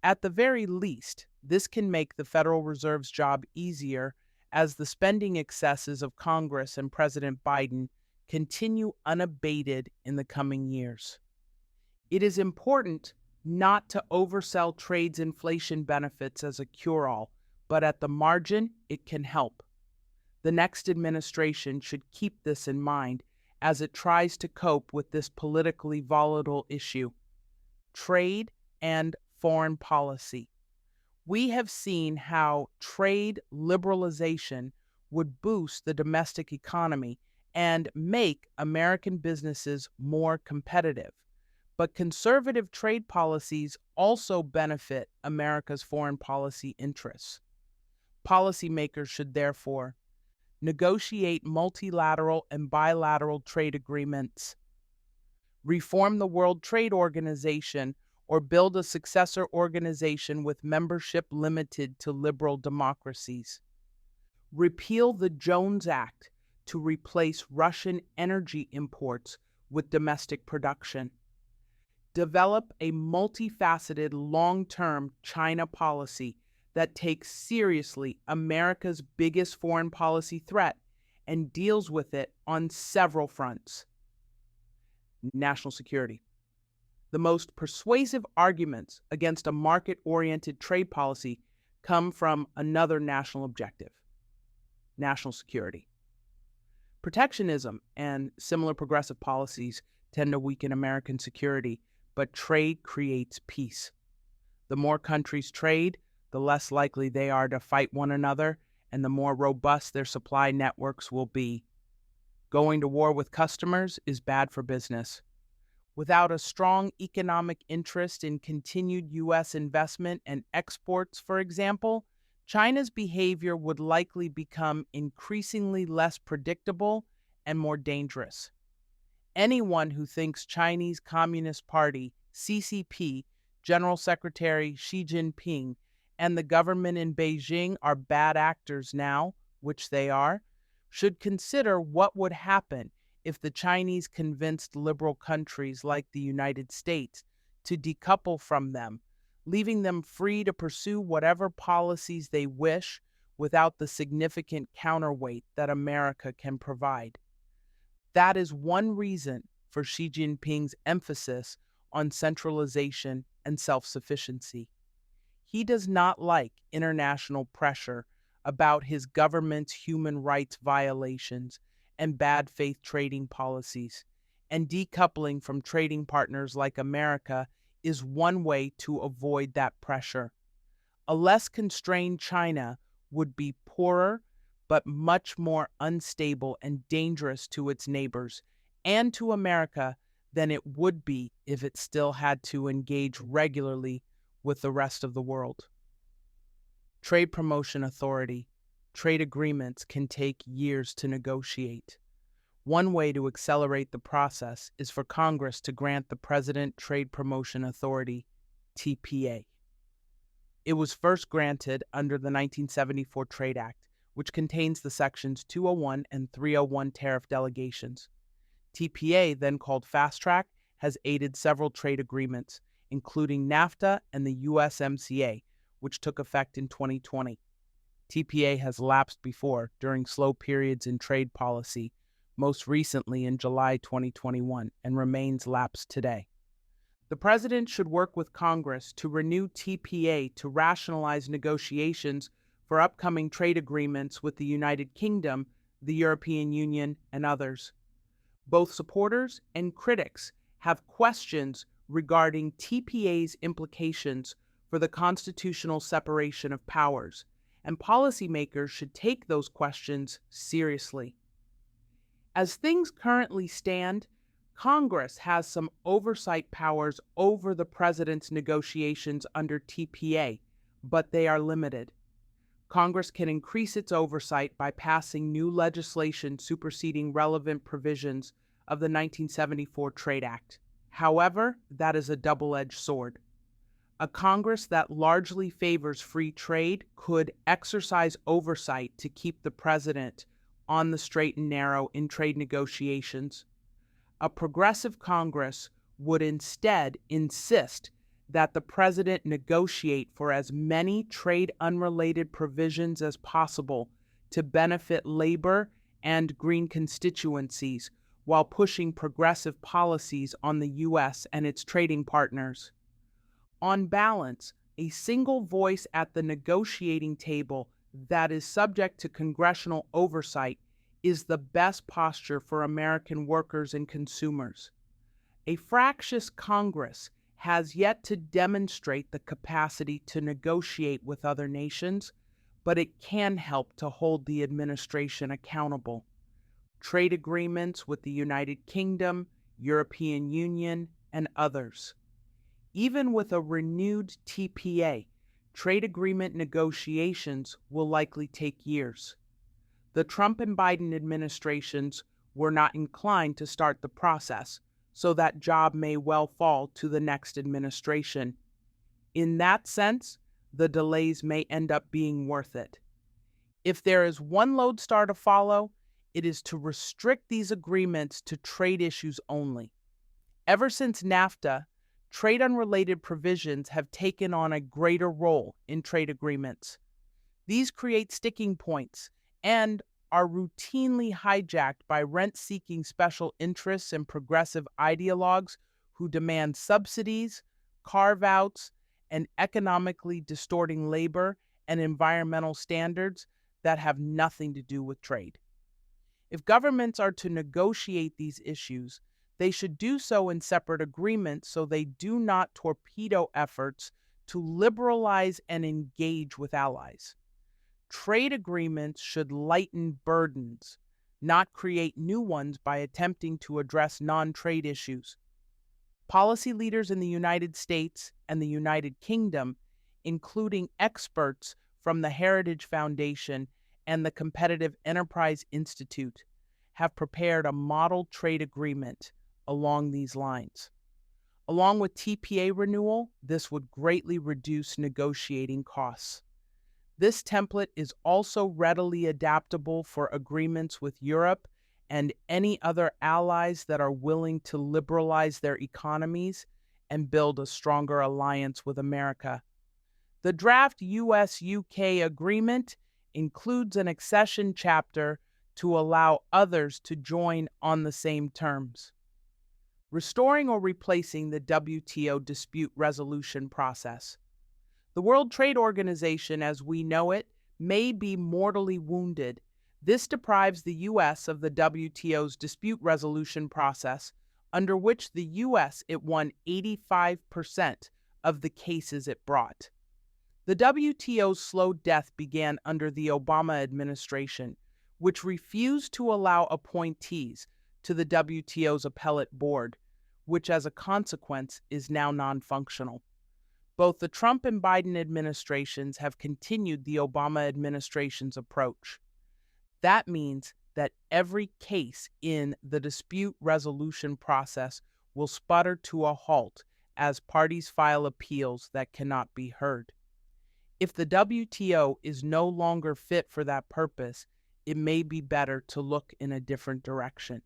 At the very least, this can make the Federal Reserve's job easier as the spending excesses of Congress and President Biden continue unabated in the coming years. It is important not to oversell trade's inflation benefits as a cure-all, but at the margin, it can help. The next administration should keep this in mind as it tries to cope with this politically volatile issue. Trade and foreign policy. We have seen how trade liberalization would boost the domestic economy and make American businesses more competitive. But conservative trade policies also benefit America's foreign policy interests. Policymakers should therefore negotiate multilateral and bilateral trade agreements, reform the World Trade Organization, or build a successor organization with membership limited to liberal democracies. Repeal the Jones Act to replace Russian energy imports with domestic production. Develop a multifaceted, long-term China policy that takes seriously America's biggest foreign policy threat and deals with it on several fronts. National security. The most persuasive arguments against a market-oriented trade policy come from another national objective: national security. Protectionism and similar progressive policies tend to weaken American security, but trade creates peace. The more countries trade, the less likely they are to fight one another, and the more robust their supply networks will be. Going to war with customers is bad for business. Without a strong economic interest in continued U.S. investment and exports, for example, China's behavior would likely become increasingly less predictable and more dangerous. Anyone who thinks Chinese Communist Party, CCP, General Secretary Xi Jinping, and the government in Beijing are bad actors now, which they are, should consider what would happen if the Chinese convinced liberal countries like the United States to decouple from them, leaving them free to pursue whatever policies they wish without the significant counterweight that America can provide. That is one reason for Xi Jinping's emphasis on centralization and self-sufficiency. He does not like international pressure about his government's human rights violations and bad faith trading policies, and decoupling from trading partners like America is one way to avoid that pressure. A less constrained China would be poorer, but much more unstable and dangerous to its neighbors and to America than it would be if it still had to engage regularly with the rest of the world. Trade Promotion Authority. Trade agreements can take years to negotiate. One way to accelerate the process is for Congress to grant the President Trade Promotion Authority, TPA. It was first granted under the 1974 Trade Act, which contains the sections 201 and 301 tariff delegations. TPA, then called Fast Track, has aided several trade agreements, including NAFTA and the USMCA, which took effect in 2020. TPA has lapsed before during slow periods in trade policy, most recently in July 2021, and remains lapsed today. The President should work with Congress to renew TPA to rationalize negotiations for upcoming trade agreements with the United Kingdom, the European Union, and others. Both supporters and critics have questions regarding TPA's implications for the constitutional separation of powers, and policymakers should take those questions seriously. As things currently stand, Congress has some oversight powers over the President's negotiations under TPA, but they are limited. Congress can increase its oversight by passing new legislation superseding relevant provisions of the 1974 Trade Act. However, that is a double-edged sword. A Congress that largely favors free trade could exercise oversight to keep the President on the straight and narrow in trade negotiations. A progressive Congress would instead insist that the President negotiate for as many trade-unrelated provisions as possible to benefit labor and green constituencies while pushing progressive policies on the U.S. and its trading partners. On balance, a single voice at the negotiating table that is subject to congressional oversight is the best posture for American workers and consumers. A fractious Congress has yet to demonstrate the capacity to negotiate with other nations, but it can help to hold the administration accountable. Trade agreements with the United Kingdom, European Union, and others. Even with a renewed TPA, trade agreement negotiations will likely take years. The Trump and Biden administrations were not inclined to start the process, so that job may well fall to the next administration. In that sense, the delays may end up being worth it. If there is one lodestar to follow, it is to restrict these agreements to trade issues only. Ever since NAFTA, trade-unrelated provisions have taken on a greater role in trade agreements. These create sticking points and are routinely hijacked by rent-seeking special interests and progressive ideologues who demand subsidies, carve-outs, and economically distorting labor and environmental standards that have nothing to do with trade. If governments are to negotiate these issues, they should do so in separate agreements so they do not torpedo efforts to liberalize and engage with allies. Trade agreements should lighten burdens, not create new ones by attempting to address non-trade issues. Policy leaders in the United States and the United Kingdom, including experts from the Heritage Foundation and the Competitive Enterprise Institute, have prepared a model trade agreement along these lines. Along with TPA renewal, this would greatly reduce negotiating costs. This template is also readily adaptable for agreements with Europe and any other allies that are willing to liberalize their economies and build a stronger alliance with America. The draft US-UK agreement includes an accession chapter to allow others to join on the same terms. Restoring or replacing the WTO dispute resolution process. The World Trade Organization, as we know it, may be mortally wounded. This deprives the U.S. of the WTO's dispute resolution process, under which the U.S. it won 85% of the cases it brought. The WTO's slow death began under the Obama administration, which refused to allow appointees to the WTO's appellate board, which as a consequence is now non-functional. Both the Trump and Biden administrations have continued the Obama administration's approach. That means that every case in the dispute resolution process will sputter to a halt as parties file appeals that cannot be heard. If the WTO is no longer fit for that purpose, it may be better to look in a different direction.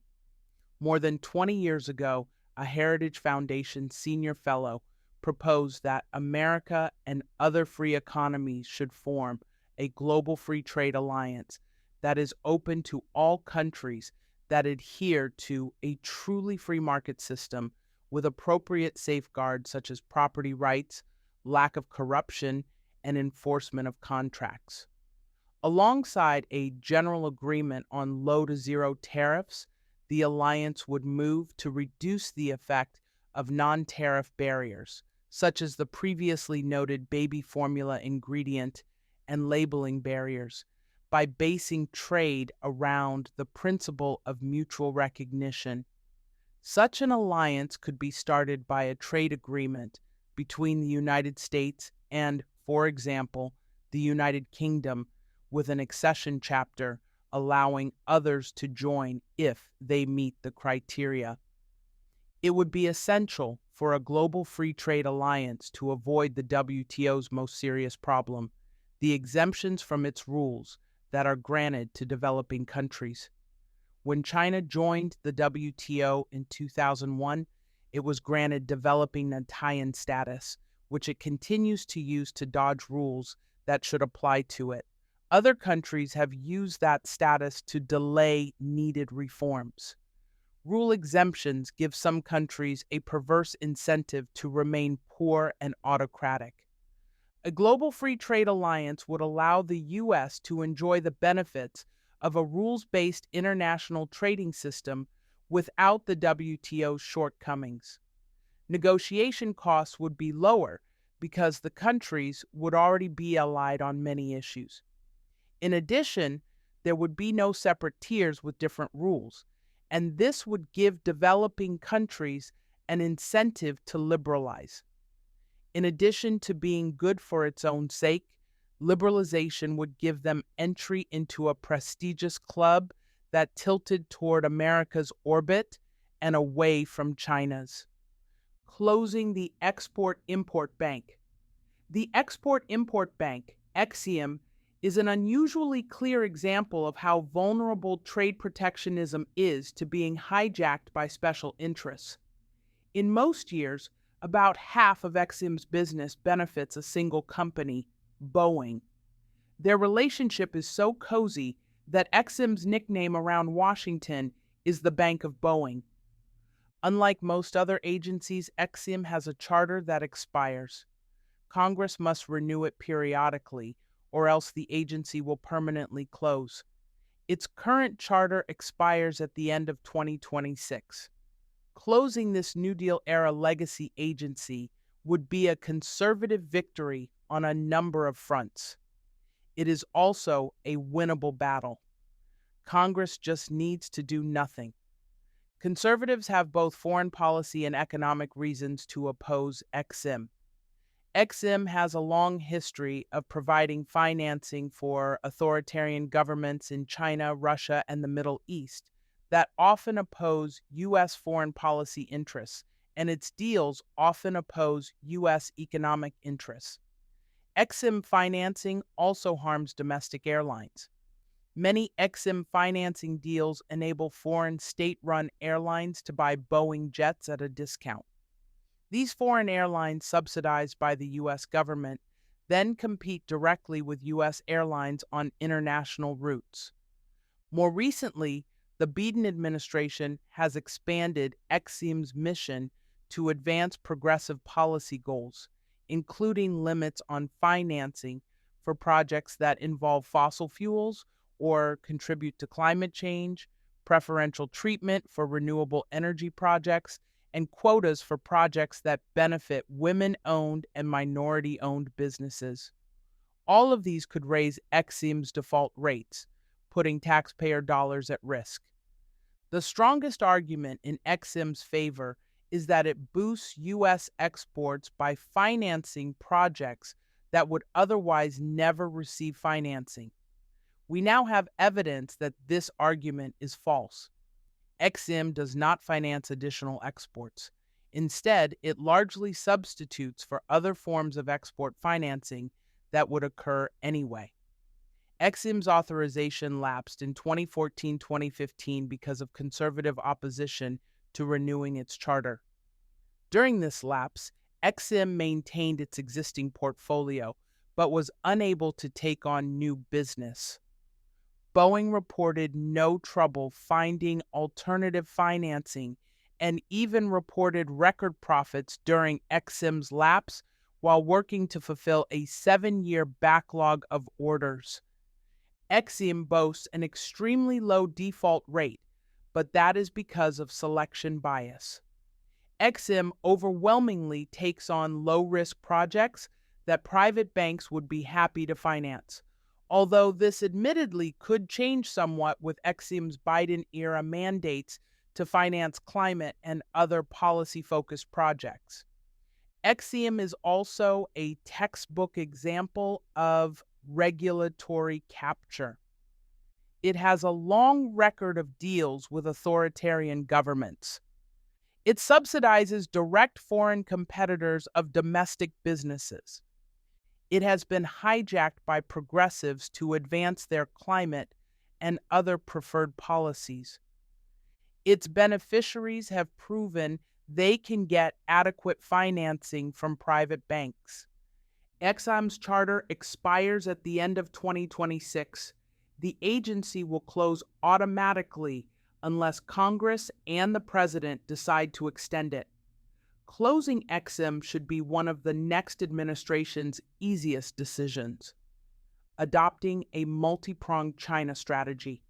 More than 20 years ago, a Heritage Foundation senior fellow proposed that America and other free economies should form a global free trade alliance that is open to all countries that adhere to a truly free market system with appropriate safeguards such as property rights, lack of corruption, and enforcement of contracts. Alongside a general agreement on low to zero tariffs, the alliance would move to reduce the effect of non tariff barriers, such as the previously noted baby formula ingredient and labeling barriers, by basing trade around the principle of mutual recognition. Such an alliance could be started by a trade agreement between the United States and, for example, the United Kingdom, with an accession chapter allowing others to join if they meet the criteria. It would be essential for a global free trade alliance to avoid the WTO's most serious problem, the exemptions from its rules that are granted to developing countries. When China joined the WTO in 2001, it was granted developing Natayan status, which it continues to use to dodge rules that should apply to it. Other countries have used that status to delay needed reforms. Rule exemptions give some countries a perverse incentive to remain poor and autocratic. A global free trade alliance would allow the U.S. to enjoy the benefits of a rules-based international trading system without the WTO's shortcomings. Negotiation costs would be lower because the countries would already be allied on many issues. In addition, there would be no separate tiers with different rules, and this would give developing countries an incentive to liberalize. In addition to being good for its own sake, liberalization would give them entry into a prestigious club that tilted toward America's orbit and away from China's. Closing the Export-Import Bank. The Export-Import Bank, EXIM, is an unusually clear example of how vulnerable trade protectionism is to being hijacked by special interests. In most years, about half of EXIM's business benefits a single company, Boeing. Their relationship is so cozy that EXIM's nickname around Washington is the Bank of Boeing. Unlike most other agencies, EXIM has a charter that expires. Congress must renew it periodically, or else the agency will permanently close. Its current charter expires at the end of 2026. Closing this New Deal-era legacy agency would be a conservative victory on a number of fronts. It is also a winnable battle. Congress just needs to do nothing. Conservatives have both foreign policy and economic reasons to oppose EXIM. EXIM has a long history of providing financing for authoritarian governments in China, Russia, and the Middle East that often oppose U.S. foreign policy interests, and its deals often oppose U.S. economic interests. EXIM financing also harms domestic airlines. Many EXIM financing deals enable foreign state-run airlines to buy Boeing jets at a discount. These foreign airlines, subsidized by the U.S. government, then compete directly with U.S. airlines on international routes. More recently, the Biden administration has expanded EXIM's mission to advance progressive policy goals, including limits on financing for projects that involve fossil fuels or contribute to climate change, preferential treatment for renewable energy projects, and quotas for projects that benefit women-owned and minority-owned businesses. All of these could raise EXIM's default rates, putting taxpayer dollars at risk. The strongest argument in EXIM's favor is that it boosts U.S. exports by financing projects that would otherwise never receive financing. We now have evidence that this argument is false. EXIM does not finance additional exports. Instead, it largely substitutes for other forms of export financing that would occur anyway. Exim's authorization lapsed in 2014-2015 because of conservative opposition to renewing its charter. During this lapse, Exim maintained its existing portfolio, but was unable to take on new business. Boeing reported no trouble finding alternative financing and even reported record profits during Exim's lapse while working to fulfill a 7-year backlog of orders. Exim boasts an extremely low default rate, but that is because of selection bias. Exim overwhelmingly takes on low-risk projects that private banks would be happy to finance, although this admittedly could change somewhat with Exim's Biden-era mandates to finance climate and other policy-focused projects. Exim is also a textbook example of regulatory capture. It has a long record of deals with authoritarian governments. It subsidizes direct foreign competitors of domestic businesses. It has been hijacked by progressives to advance their climate and other preferred policies. Its beneficiaries have proven they can get adequate financing from private banks. Exim's charter expires at the end of 2026. The agency will close automatically unless Congress and the President decide to extend it. Closing Exim should be one of the next administration's easiest decisions. Adopting a multi-pronged China strategy.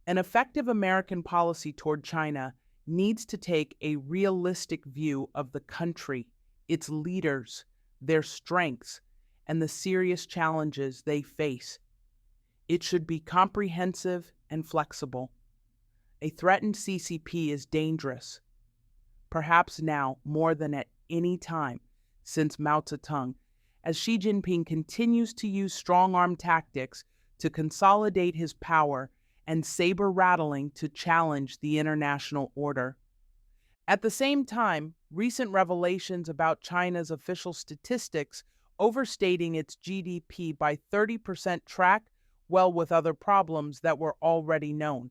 An effective American policy toward China needs to take a realistic view of the country, its leaders, their strengths, and the serious challenges they face. It should be comprehensive and flexible. A threatened CCP is dangerous, perhaps now more than at any time since Mao Zedong, as Xi Jinping continues to use strong-arm tactics to consolidate his power and saber-rattling to challenge the international order. At the same time, recent revelations about China's official statistics overstating its GDP by 30% track well with other problems that were already known.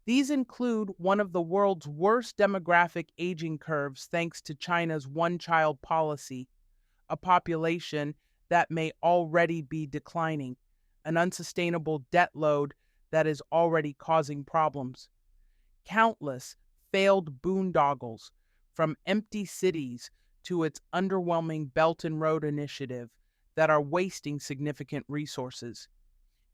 These include one of the world's worst demographic aging curves thanks to China's one-child policy, a population that may already be declining, an unsustainable debt load that is already causing problems, countless failed boondoggles, from empty cities to its underwhelming Belt and Road Initiative that are wasting significant resources,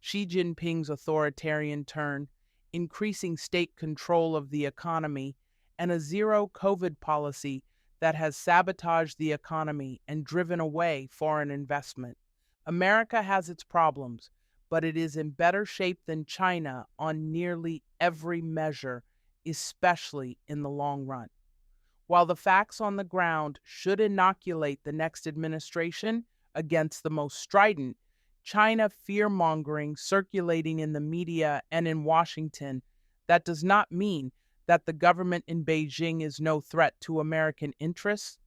Xi Jinping's authoritarian turn, increasing state control of the economy, and a zero COVID policy that has sabotaged the economy and driven away foreign investment. America has its problems, but it is in better shape than China on nearly every measure, especially in the long run. While the facts on the ground should inoculate the next administration against the most strident China fear-mongering circulating in the media and in Washington, that does not mean that the government in Beijing is no threat to American interests.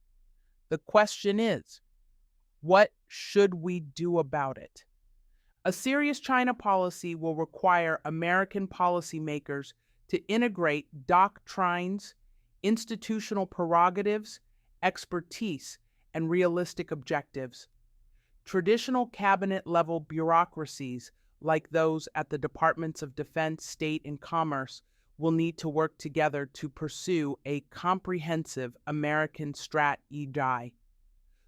The question is, what should we do about it? A serious China policy will require American policymakers to integrate doctrines, institutional prerogatives, expertise, and realistic objectives. Traditional cabinet-level bureaucracies, like those at the Departments of Defense, State, and Commerce, will need to work together to pursue a comprehensive American strategy.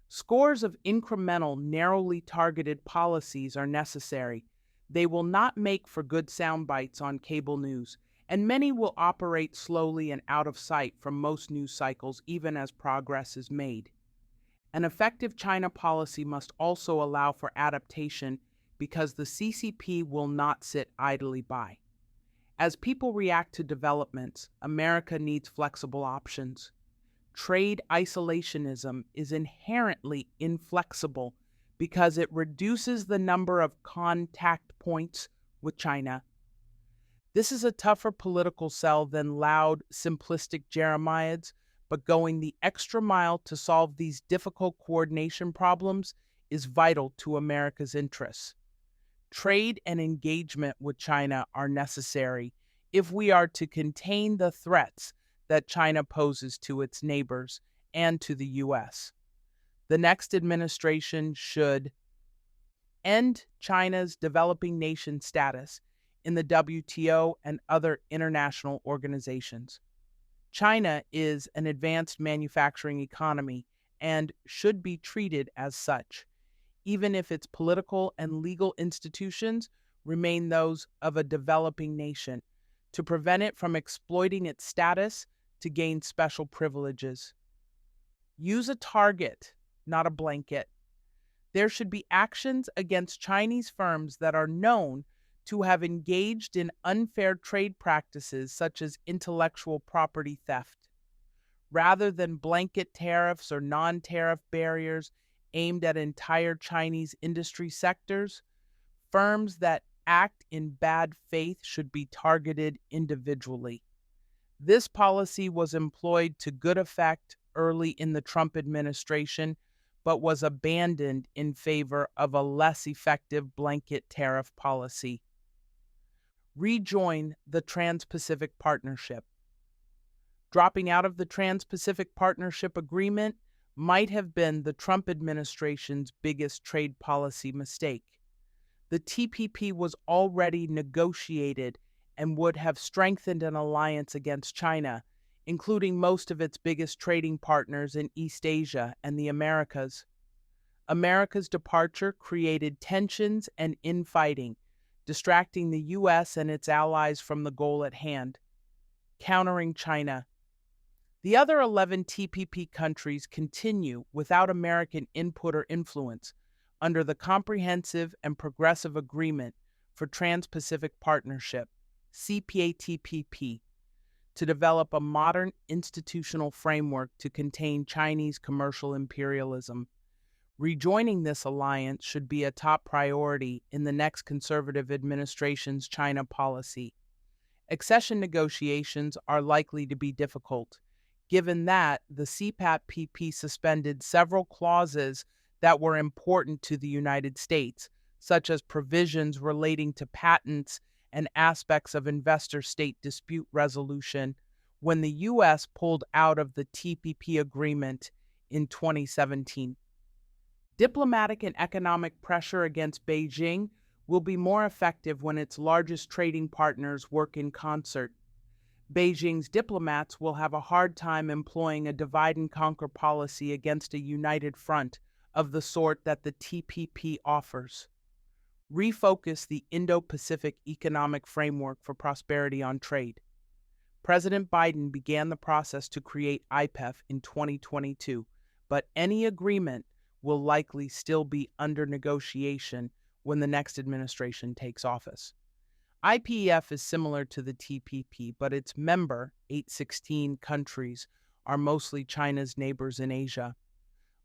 Scores of incremental, narrowly targeted policies are necessary. They will not make for good sound bites on cable news, and many will operate slowly and out of sight from most news cycles even as progress is made. An effective China policy must also allow for adaptation because the CCP will not sit idly by. As people react to developments, America needs flexible options. Trade isolationism is inherently inflexible because it reduces the number of contact points with China. This is a tougher political sell than loud, simplistic jeremiads, but going the extra mile to solve these difficult coordination problems is vital to America's interests. Trade and engagement with China are necessary if we are to contain the threats that China poses to its neighbors and to the U.S. The next administration should end China's developing nation status in the WTO and other international organizations. China is an advanced manufacturing economy and should be treated as such, even if its political and legal institutions remain those of a developing nation, to prevent it from exploiting its status to gain special privileges. Use a target, not a blanket. There should be actions against Chinese firms that are known to have engaged in unfair trade practices such as intellectual property theft. Rather than blanket tariffs or non-tariff barriers aimed at entire Chinese industry sectors, firms that act in bad faith should be targeted individually. This policy was employed to good effect early in the Trump administration, but was abandoned in favor of a less effective blanket tariff policy. Rejoin the Trans-Pacific Partnership. Dropping out of the Trans-Pacific Partnership Agreement might have been the Trump administration's biggest trade policy mistake. The TPP was already negotiated and would have strengthened an alliance against China, including most of its biggest trading partners in East Asia and the Americas. America's departure created tensions and infighting, distracting the U.S. and its allies from the goal at hand, countering China. The other 11 TPP countries continue without American input or influence under the Comprehensive and Progressive Agreement for Trans-Pacific Partnership, CPATPP, to develop a modern institutional framework to contain Chinese commercial imperialism. Rejoining this alliance should be a top priority in the next conservative administration's China policy. Accession negotiations are likely to be difficult, given that the CPATPP suspended several clauses that were important to the United States, such as provisions relating to patents and aspects of investor-state dispute resolution, when the U.S. pulled out of the TPP agreement in 2017. Diplomatic and economic pressure against Beijing will be more effective when its largest trading partners work in concert. Beijing's diplomats will have a hard time employing a divide-and-conquer policy against a united front of the sort that the TPP offers. Refocus the Indo-Pacific Economic Framework for Prosperity on Trade. President Biden began the process to create IPEF in 2022, but any agreement will likely still be under negotiation when the next administration takes office. IPEF is similar to the TPP, but its member, 816 countries, are mostly China's neighbors in Asia.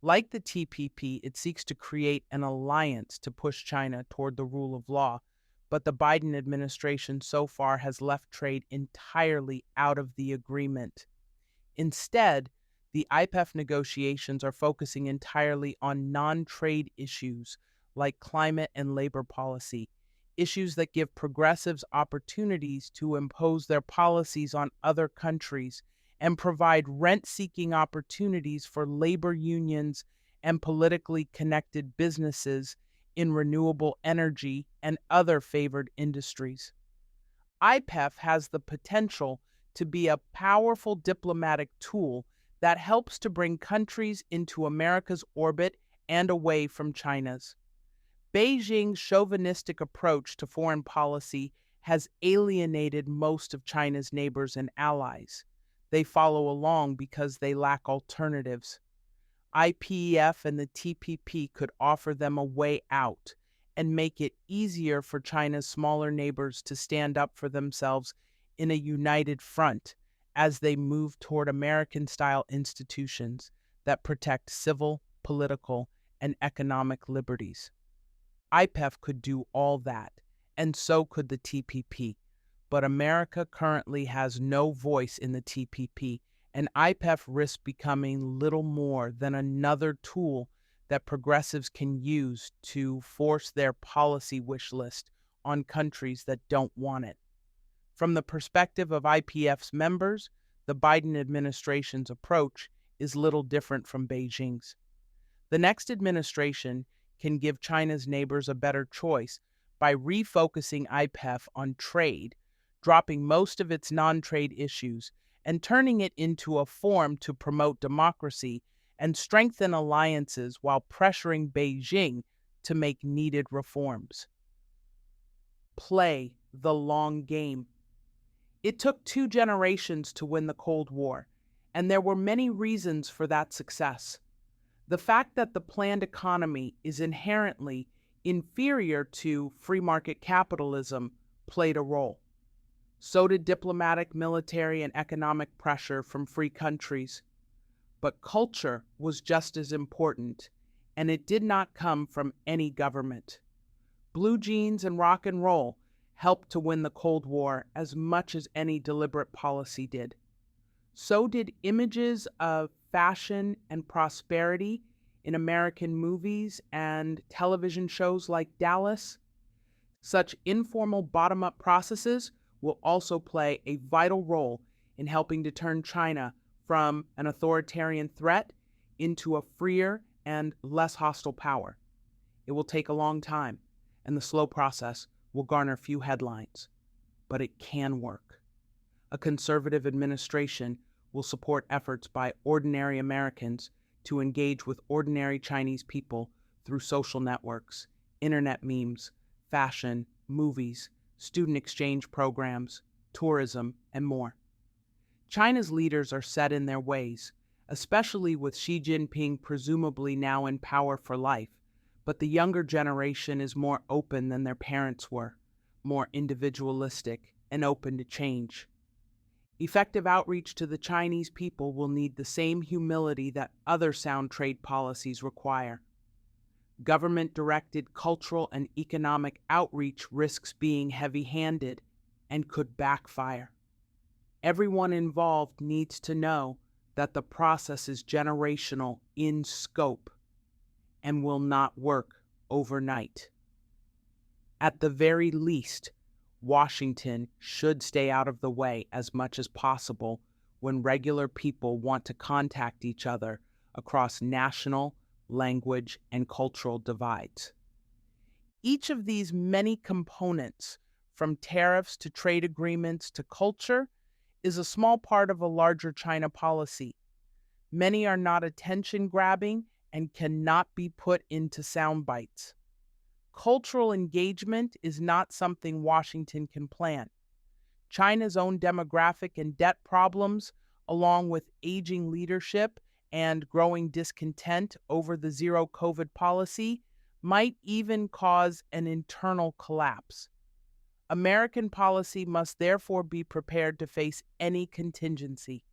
Like the TPP, it seeks to create an alliance to push China toward the rule of law, but the Biden administration so far has left trade entirely out of the agreement. Instead, the IPEF negotiations are focusing entirely on non-trade issues like climate and labor policy, issues that give progressives opportunities to impose their policies on other countries and provide rent-seeking opportunities for labor unions and politically connected businesses in renewable energy and other favored industries. IPEF has the potential to be a powerful diplomatic tool that helps to bring countries into America's orbit and away from China's. Beijing's chauvinistic approach to foreign policy has alienated most of China's neighbors and allies. They follow along because they lack alternatives. IPEF and the TPP could offer them a way out and make it easier for China's smaller neighbors to stand up for themselves in a united front as they move toward American-style institutions that protect civil, political, and economic liberties. IPEF could do all that, and so could the TPP. But America currently has no voice in the TPP, and IPEF risks becoming little more than another tool that progressives can use to force their policy wish list on countries that don't want it. From the perspective of IPF's members, the Biden administration's approach is little different from Beijing's. The next administration can give China's neighbors a better choice by refocusing IPEF on trade, dropping most of its non-trade issues, and turning it into a forum to promote democracy and strengthen alliances while pressuring Beijing to make needed reforms. Play the long game. It took 2 generations to win the Cold War, and there were many reasons for that success. The fact that the planned economy is inherently inferior to free market capitalism played a role. So did diplomatic, military, and economic pressure from free countries. But culture was just as important, and it did not come from any government. Blue jeans and rock and roll helped to win the Cold War as much as any deliberate policy did. So did images of fashion and prosperity in American movies and television shows like Dallas. Such informal bottom-up processes will also play a vital role in helping to turn China from an authoritarian threat into a freer and less hostile power. It will take a long time, and the slow process will garner few headlines, but it can work. A conservative administration will support efforts by ordinary Americans to engage with ordinary Chinese people through social networks, internet memes, fashion, movies, student exchange programs, tourism, and more. China's leaders are set in their ways, especially with Xi Jinping presumably now in power for life, but the younger generation is more open than their parents were, more individualistic, and open to change. Effective outreach to the Chinese people will need the same humility that other sound trade policies require. Government-directed cultural and economic outreach risks being heavy-handed and could backfire. Everyone involved needs to know that the process is generational in scope and will not work overnight. At the very least, Washington should stay out of the way as much as possible when regular people want to contact each other across national, language, and cultural divides. Each of these many components, from tariffs to trade agreements to culture, is a small part of a larger China policy. Many are not attention-grabbing and cannot be put into sound bites. Cultural engagement is not something Washington can plan. China's own demographic and debt problems, along with aging leadership and growing discontent over the zero-COVID policy, might even cause an internal collapse. American policy must therefore be prepared to face any contingency.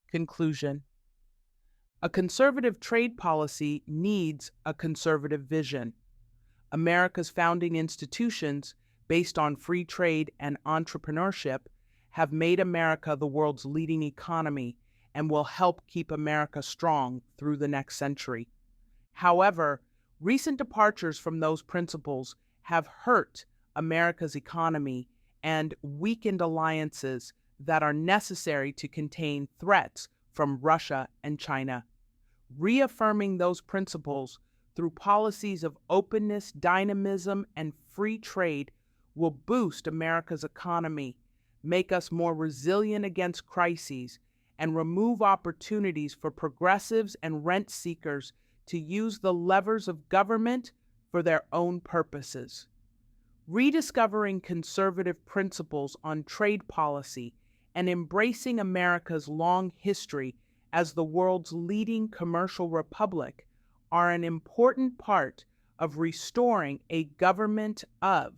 Conclusion. A conservative trade policy needs a conservative vision. America's founding institutions, based on free trade and entrepreneurship, have made America the world's leading economy and will help keep America strong through the next century. However, recent departures from those principles have hurt America's economy and weakened alliances that are necessary to contain threats from Russia and China. Reaffirming those principles through policies of openness, dynamism, and free trade will boost America's economy, make us more resilient against crises, and remove opportunities for progressives and rent seekers to use the levers of government for their own purposes. Rediscovering conservative principles on trade policy and embracing America's long history as the world's leading commercial republic are an important part of restoring a government of,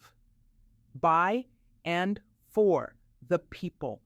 by, and for the people,